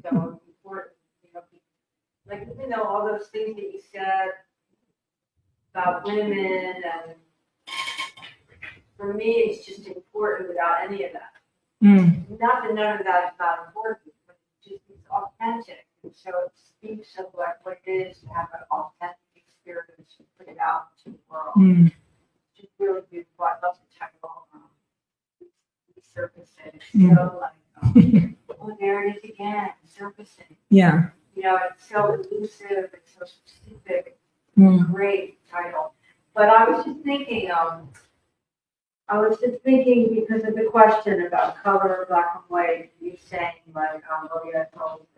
so important. Like, all those things that you said about women, and for me, it's just important without any of that. Not that none of that is not important, but it just it's authentic. And so it speaks of what it is to have an authentic experience and put it out into the world. It's just really beautiful. I love the title, Surfacing. So like, oh, there it is again, surfacing. Yeah. It's so elusive, it's so specific. Great title. But I was just thinking, because of the question about color, black and white, you saying like, oh yeah, it's always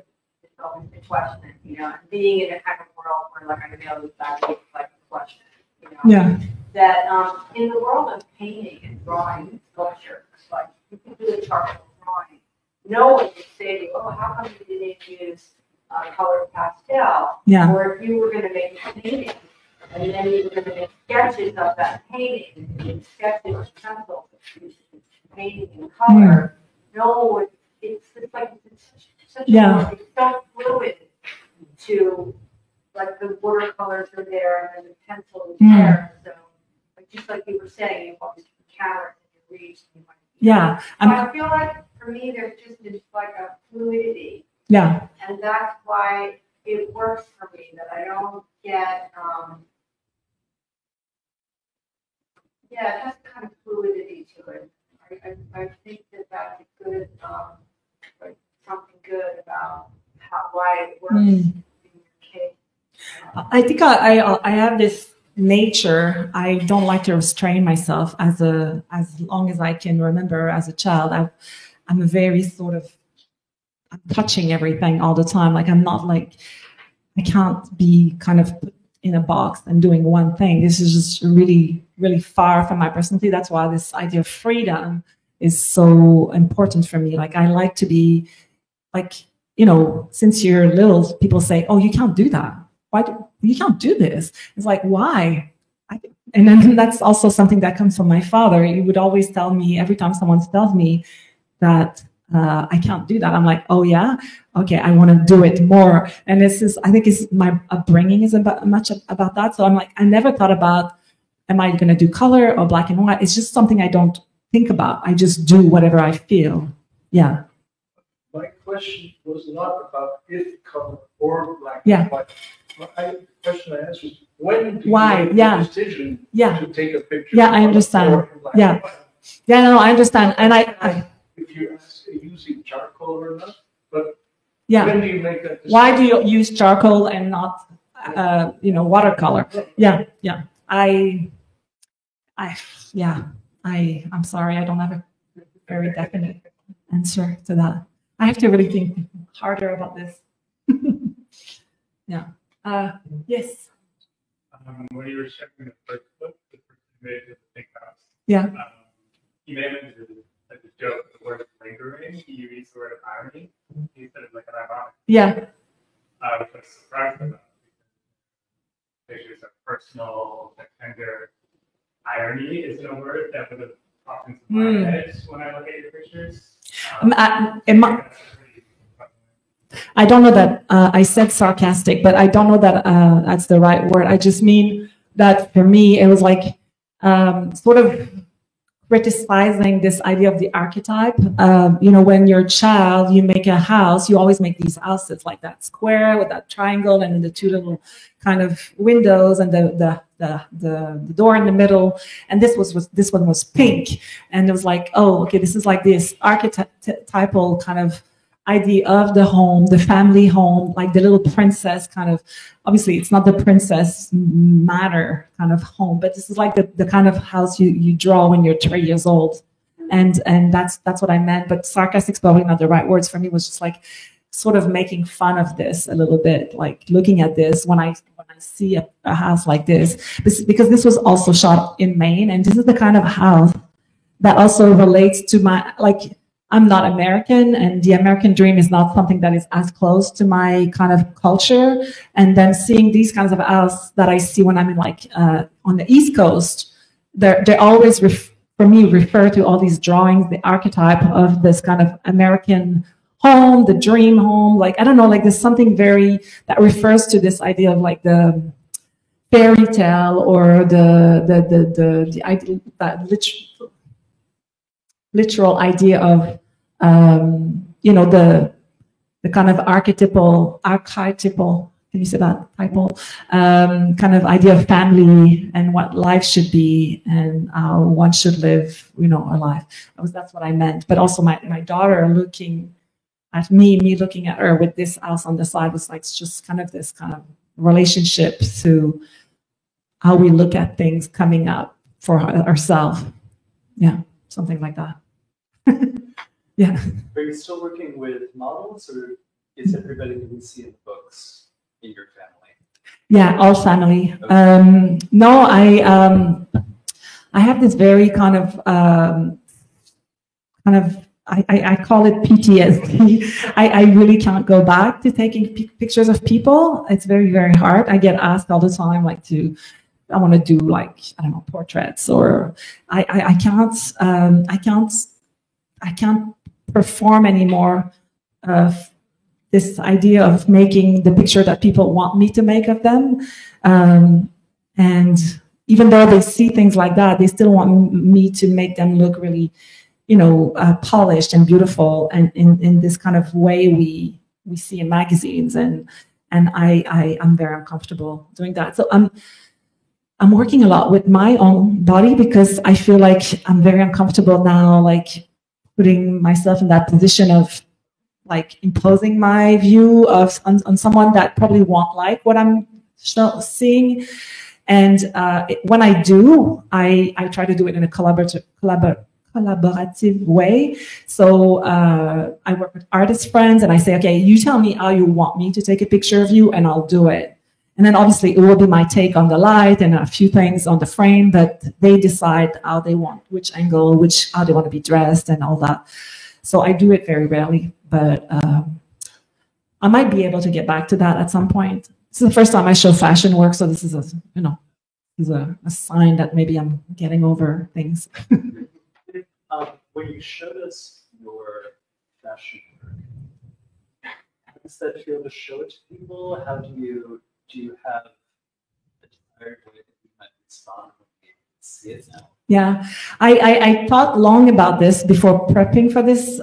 the question, and being in a kind of world where like I know that looks like a question, Yeah. That in the world of painting and drawing and sculpture, it's like you can do a charcoal drawing. No one would say to you, oh, how come you didn't use colored pastel? Yeah. Or if you were going to make a painting, and then you were going to make sketches of that painting, and sketches with pencils, painting in color. No one would, it's like, it's such it's so fluid to, like, the watercolors are there, and then the pencil is there. So, like, just like you were saying, you always carrots in your reach. Yeah. I feel like for me, there's just like a fluidity. Yeah. And that's why it works for me, that I don't get, it has kind of fluidity to it. I think that's a good, like something good about why it works in your case. I think I have this nature, I don't like to restrain myself as long as I can remember as a child. I'm a very sort of, I'm touching everything all the time. Like I'm not like, I can't be kind of put in a box and doing one thing. This is just really, really far from my personality. That's why this idea of freedom is so important for me. Like I like to be like, since you're little, people say, oh, you can't do that. You can't do this. It's like, why? And then that's also something that comes from my father. He would always tell me, every time someone tells me that I can't do that, I'm like, oh yeah, okay, I want to do it more. And I think my upbringing is much about that. So I'm like, I never thought about, am I going to do color or black and white? It's just something I don't think about. I just do whatever I feel. Yeah. My question was not about if color or black Yeah. and white. The question I asked was, when do Why? you make Yeah. the decision Yeah. to take a picture? Yeah, I of understand. color or black Yeah. and white? Yeah, no, I understand. And I If you're using charcoal or not, but yeah. when do you make that decision? Why do you use charcoal and not, watercolor? Yeah, yeah. I'm sorry, I don't have a very definite answer to that. I have to really think harder about this. Yeah. Yes. When you were checking the first book, the person who made the big house. Yeah. He made it like a joke, the word lingering. He used the word of irony. He said it like an ironic. Yeah. Which was surprising about pictures of personal, tender irony isn't a word that would have popped into my head when I look at your pictures. I don't know that I said sarcastic, but I don't know that that's the right word. I just mean that for me, it was like sort of criticizing this idea of the archetype. When you're a child, you make a house, you always make these houses like that square with that triangle and then the two little kind of windows and the door in the middle. And this one was pink. And it was like, oh, okay, this is like this archetypal kind of idea of the home, the family home, like the little princess kind of, obviously it's not the princess manor kind of home, but this is like the kind of house you draw when you're 3 years old. And that's what I meant, but sarcastic is probably not the right words for me. It was just like sort of making fun of this a little bit, like looking at this when I see a house like this, because this was also shot in Maine. And this is the kind of house that also relates to my, like, I'm not American, and the American dream is not something that is as close to my kind of culture. And then seeing these kinds of houses that I see when I'm in on the East Coast, they always, for me, refer to all these drawings, the archetype of this kind of American home, the dream home. Like, I don't know, like there's something that refers to this idea of like the fairy tale or the idea, that literal idea of, the kind of archetypal, can you say that? Kind of idea of family and what life should be and how one should live, a life. That's what I meant. But also my daughter looking at me looking at her with this house on the side was like just kind of this kind of relationship to how we look at things coming up for ourselves. Yeah, something like that. Yeah. Are you still working with models, or is everybody that we see in the books in your family? Yeah, all family. No, I have this very kind of I call it PTSD. I really can't go back to taking pictures of people. It's very, very hard. I get asked all the time, like I want to do like, I don't know, portraits, or I can't perform anymore of this idea of making the picture that people want me to make of them. And even though they see things like that, they still want me to make them look really, polished and beautiful, and in this kind of way we see in magazines. And I'm very uncomfortable doing that. So I'm working a lot with my own body, because I feel like I'm very uncomfortable now, like putting myself in that position of like imposing my view on someone that probably won't like what I'm seeing. And when I do, I try to do it in a collaborative way. So I work with artist friends and I say, okay, you tell me how you want me to take a picture of you and I'll do it. And then obviously it will be my take on the light and a few things on the frame, but they decide how they want, which angle, how they want to be dressed and all that. So I do it very rarely, but I might be able to get back to that at some point. This is the first time I show fashion work, so this is a sign that maybe I'm getting over things. When you showed us your fashion work, how does that feel to show it to people? How do you have a desired way that you might respond when you see it now? Yeah, I thought long about this before prepping for this.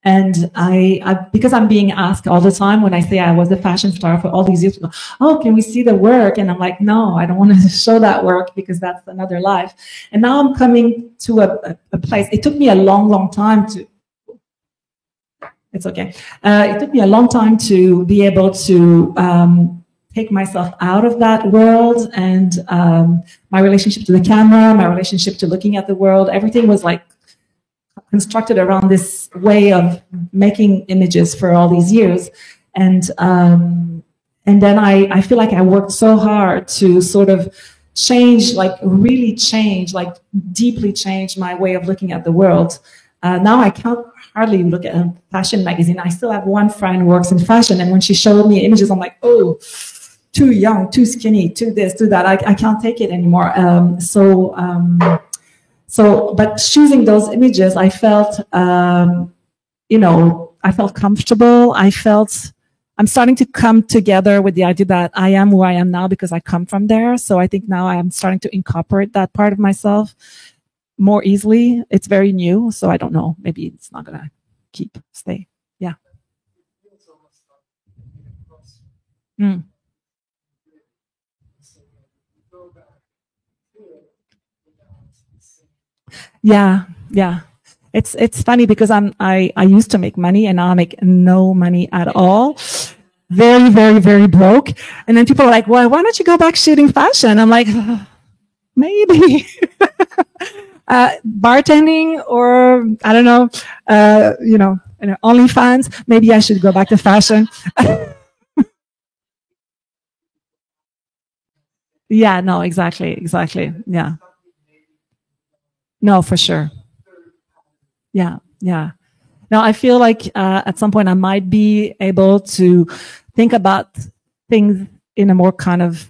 And I because I'm being asked all the time when I say I was a fashion photographer all these years ago, oh, can we see the work? And I'm like, no, I don't want to show that work because that's another life. And now I'm coming to a place. It took me a long time to, it's okay. It took me a long time to be able to take myself out of that world, and my relationship to the camera, my relationship to looking at the world, everything was like constructed around this way of making images for all these years. And then I feel like I worked so hard to sort of change, like really change, like deeply change my way of looking at the world. Now I can't hardly look at a fashion magazine. I still have one friend who works in fashion, and when she showed me images, I'm like, oh, too young, too skinny, too this, too that. I can't take it anymore. So, but choosing those images, I felt, I felt comfortable. I'm starting to come together with the idea that I am who I am now because I come from there. So I think now I am starting to incorporate that part of myself more easily. It's very new, so I don't know. Maybe it's not going to stay. Yeah. Mm. Yeah. It's funny because I used to make money and now I make no money at all. Very, very, very broke. And then people are like, well, why don't you go back shooting fashion? I'm like, maybe. Bartending or I don't know, OnlyFans. Maybe I should go back to fashion. Yeah, no, exactly. Yeah. No, for sure. Yeah. Now I feel like at some point I might be able to think about things in a more kind of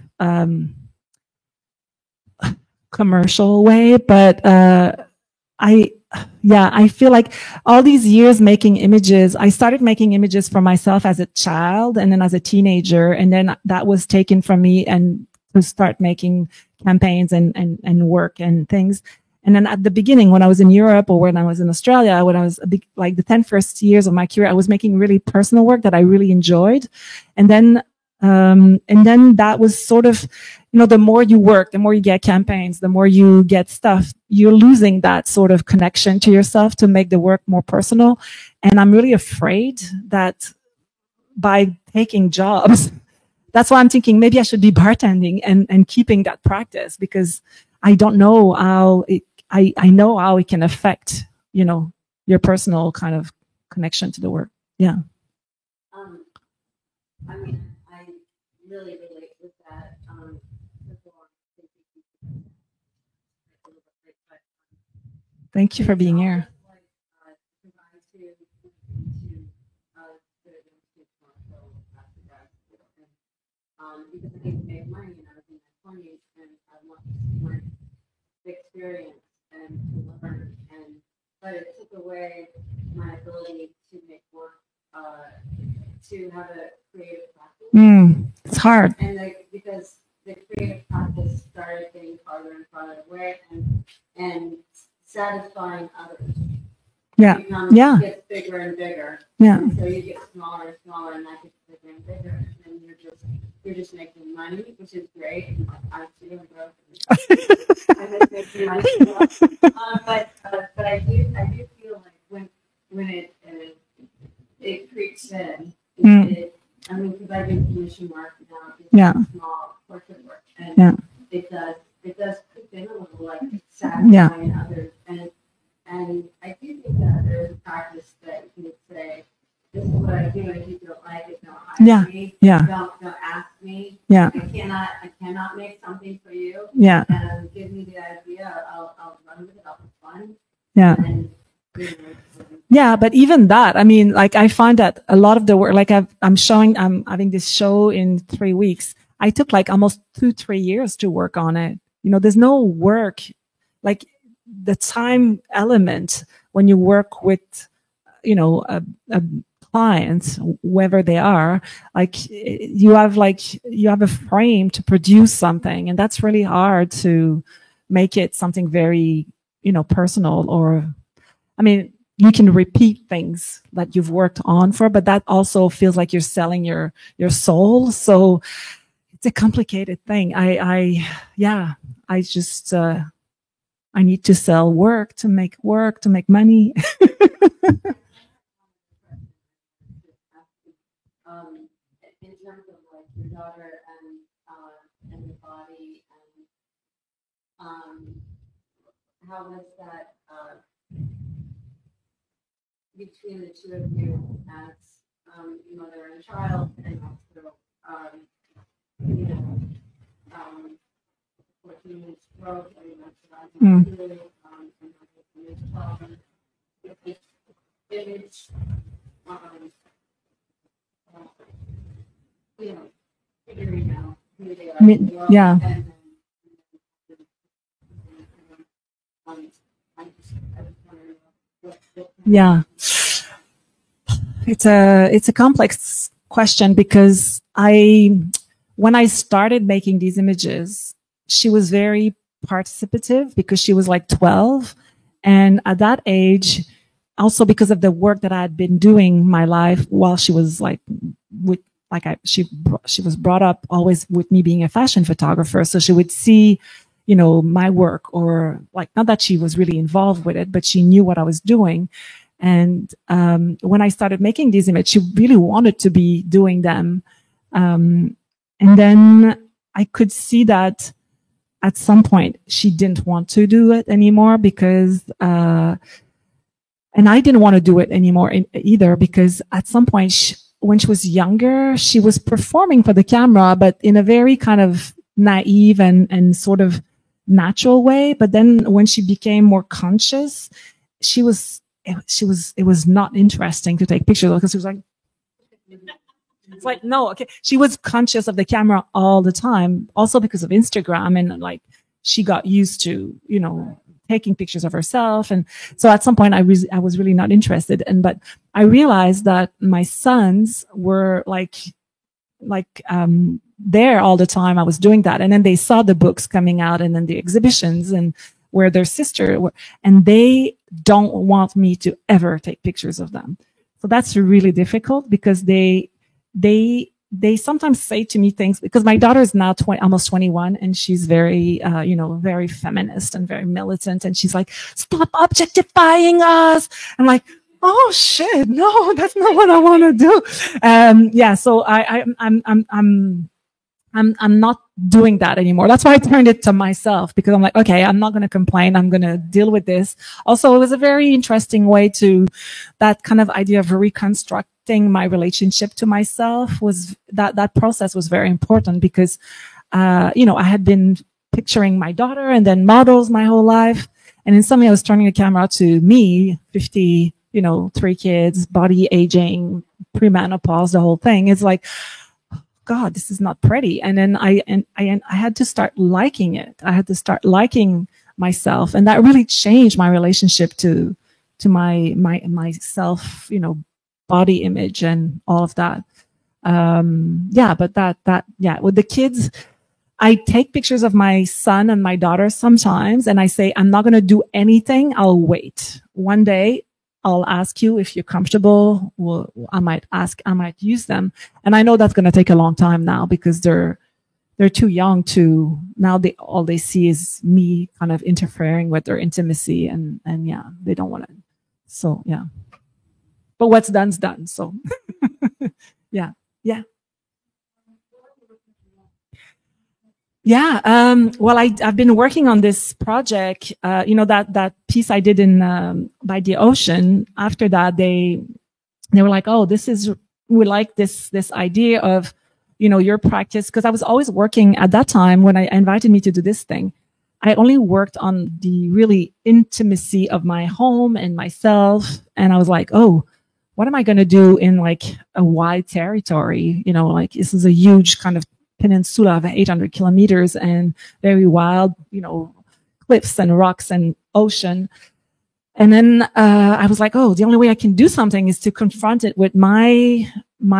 commercial way, but I feel like all these years making images, I started making images for myself as a child and then as a teenager, and then that was taken from me and to start making campaigns and work and things. And then at the beginning, when I was in Europe or when I was in Australia, when I was like the 10 first years of my career, I was making really personal work that I really enjoyed. And then that was sort of, the more you work, the more you get campaigns, the more you get stuff, you're losing that sort of connection to yourself to make the work more personal. And I'm really afraid that by taking jobs, that's why I'm thinking maybe I should be bartending and keeping that practice, because I don't know how I know how it can affect, your personal kind of connection to the work. Yeah. I mean, I really relate with that. Thank you for being here. Because I need to make money and I was in my 20s and I want to learn experience and to learn, but it took away my ability to make work, to have a creative practice. It's hard. And because the creative practice started getting farther and farther away, and satisfying others. Yeah. Gets bigger and bigger. Yeah. And so you get smaller and smaller, and that gets bigger and bigger, and then you're just making money, which is great. I'm feeling broke. I miss making money. But I do feel like when it creeps in, because I do commission work now, small portrait work, And Yeah. it does creep in a little, like Yeah. satisfying others. And I do think that there's a practice that you would say, this is what I do, and if you don't like it, don't hire Yeah. me. Yeah. Don't ask me. Yeah. I cannot make something for you. Yeah. Give me the idea. I'll run with it. I'll have fun. Yeah. And, you know, Yeah, but even that, I mean, like I find that a lot of the work, like I'm having this show in 3 weeks. I took like almost 2-3 years to work on it. You know, there's no work, like the time element when you work with, you know, a client, whoever they are, like you have a frame to produce something, and that's really hard to make it something very, you know, personal. Or, I mean, you can repeat things that you've worked on for, but that also feels like you're selling your soul. So it's a complicated thing. I need to sell work to make money. In terms of like your daughter and the body and how was that between the two of you as mother and child, and also you know 14 months growth, and then 12, image, figuring out who they are. I mean, yeah. And I was wondering what Yeah. It's a complex question, because when I started making these images, she was very participative because she was like 12. And at that age, also because of the work that I had been doing my life while she was like she was brought up always with me being a fashion photographer. So she would see, you know, my work, or like, not that she was really involved with it, but she knew what I was doing. And when I started making these images, she really wanted to be doing them. And then I could see that at some point she didn't want to do it anymore, because, and I didn't want to do it anymore either, because at some point, when she was younger, she was performing for the camera, but in a very kind of naive and sort of natural way. But then when she became more conscious, it was not interesting to take pictures, because she was like, it's like, no, okay. She was conscious of the camera all the time, also because of Instagram, and like she got used to, you know, taking pictures of herself. And so at some point I was really not interested. But I realized that my sons were there all the time. I was doing that. And then they saw the books coming out, and then the exhibitions, and where their sister were, and they don't want me to ever take pictures of them. So that's really difficult, because they sometimes say to me things, because my daughter is now almost 21, and she's very, very feminist and very militant. And she's like, stop objectifying us. I'm like, oh shit, no, that's not what I want to do. So I'm not doing that anymore. That's why I turned it to myself, because I'm like, okay, I'm not going to complain. I'm going to deal with this. Also, it was a very interesting way to, that kind of idea of reconstructing my relationship to myself, was that process was very important, because, I had been picturing my daughter and then models my whole life. And then suddenly I was turning the camera to me, 50, 3 kids, body aging, premenopause, the whole thing. It's like, God, this is not pretty. And then I had to start liking it. I had to start liking myself. And that really changed my relationship to my self, body image and all of that. With the kids, I take pictures of my son and my daughter sometimes, and I say, I'm not going to do anything. I'll wait. One day I'll ask you if you're comfortable. Well, I might use them. And I know that's going to take a long time now, because they're too young to, now all they see is me kind of interfering with their intimacy, and they don't want to. So, yeah. But what's done's done. So, yeah. Yeah, well, I've been working on this project. That piece I did in by the ocean. After that, they were like, "Oh, we like this idea of, your practice." Because I was always working at that time when I invited me to do this thing. I only worked on the really intimacy of my home and myself, and I was like, "Oh, what am I going to do in like a wide territory? Like this is a huge kind of peninsula of 800 kilometers and very wild, cliffs and rocks and ocean." And then I was like, oh, the only way I can do something is to confront it with my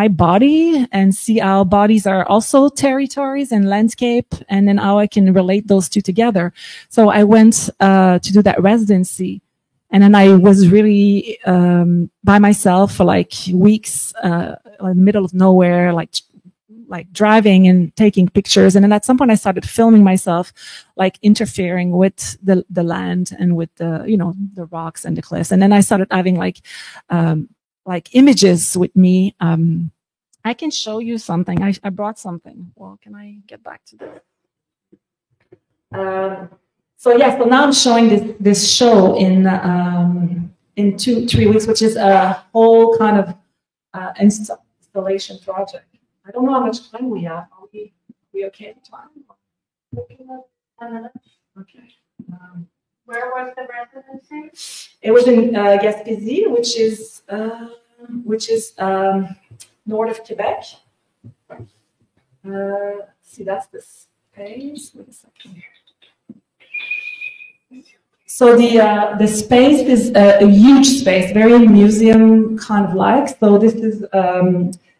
body and see how bodies are also territories and landscape, and then how I can relate those two together. So I went to do that residency. And then I was really by myself for like weeks in the middle of nowhere, like driving and taking pictures. And then at some point I started filming myself, like interfering with the land and with the rocks and the cliffs. And then I started having like images with me. I can show you something. I brought something. Well, can I get back to this? So now I'm showing this show in 2-3 weeks, which is a whole kind of installation project. I don't know how much time we have. Are we okay at time? Looking at 10 minutes. Okay. Where was the residency? It was in Gaspésie, which is north of Quebec. See, that's the space. Wait a second. So the space is a huge space, very museum kind of like. So this is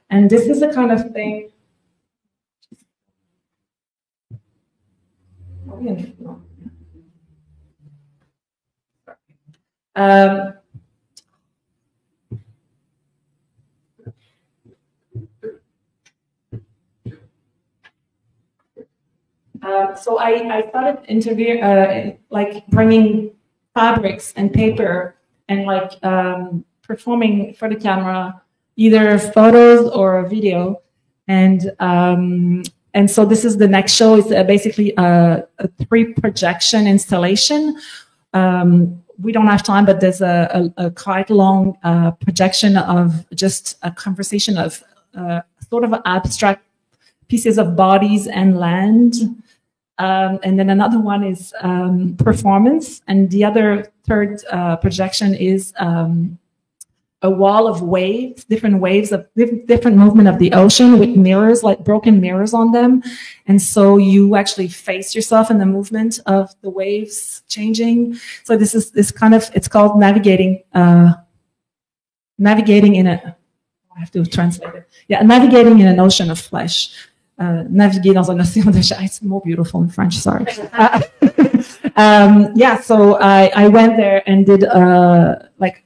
and this is the kind of thing. So I started interviewing, like bringing fabrics and paper and like performing for the camera, either photos or a video. And so this is the next show. It's basically a 3 projection installation. We don't have time, but there's a quite long projection of just a conversation of sort of abstract pieces of bodies and land. And then another one is performance. And the other third projection is a wall of waves, different waves of different movement of the ocean with mirrors, like broken mirrors on them. And so you actually face yourself in the movement of the waves changing. So this is this kind of, it's called navigating in a, I have to translate it. Yeah, navigating in an ocean of flesh. Naviguer dans un océan de chair. It's more beautiful in French, sorry. So I went there and did like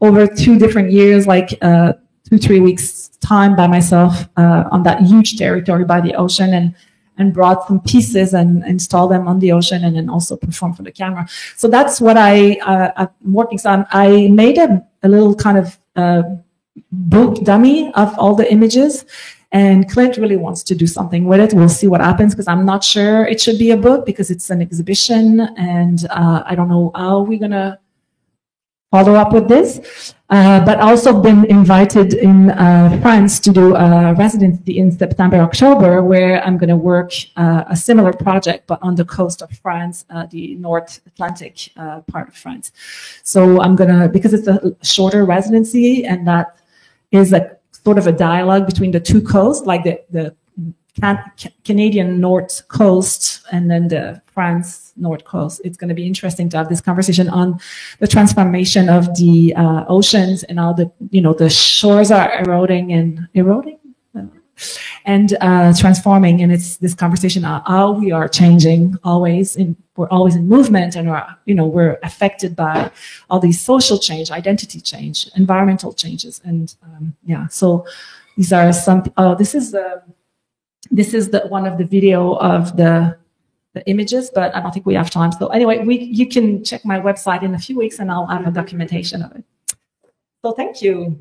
over 2 different years, like 2-3 weeks time by myself on that huge territory by the ocean, and brought some pieces and installed them on the ocean, and then also performed for the camera. So that's what I'm working. So I made a little kind of book dummy of all the images. And Clint really wants to do something with it. We'll see what happens, because I'm not sure it should be a book because it's an exhibition, and I don't know how we're going to follow up with this. But also been invited in France to do a residency in September, October, where I'm going to work a similar project, but on the coast of France, the North Atlantic part of France. So I'm going to, because it's a shorter residency, and that is a sort of a dialogue between the 2 coasts, like the Canadian North Coast and then the France North Coast. It's going to be interesting to have this conversation on the transformation of the oceans and how the shores are eroding and transforming. And it's this conversation how we are changing always. We're always in movement, and we're affected by all these social change, identity change, environmental changes, and So these are some. This is the one of the video of the images, but I don't think we have time. So anyway, you can check my website in a few weeks, and I'll have a documentation of it. So thank you.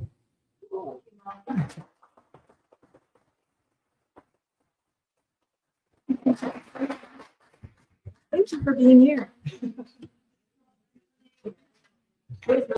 Thank you for being here.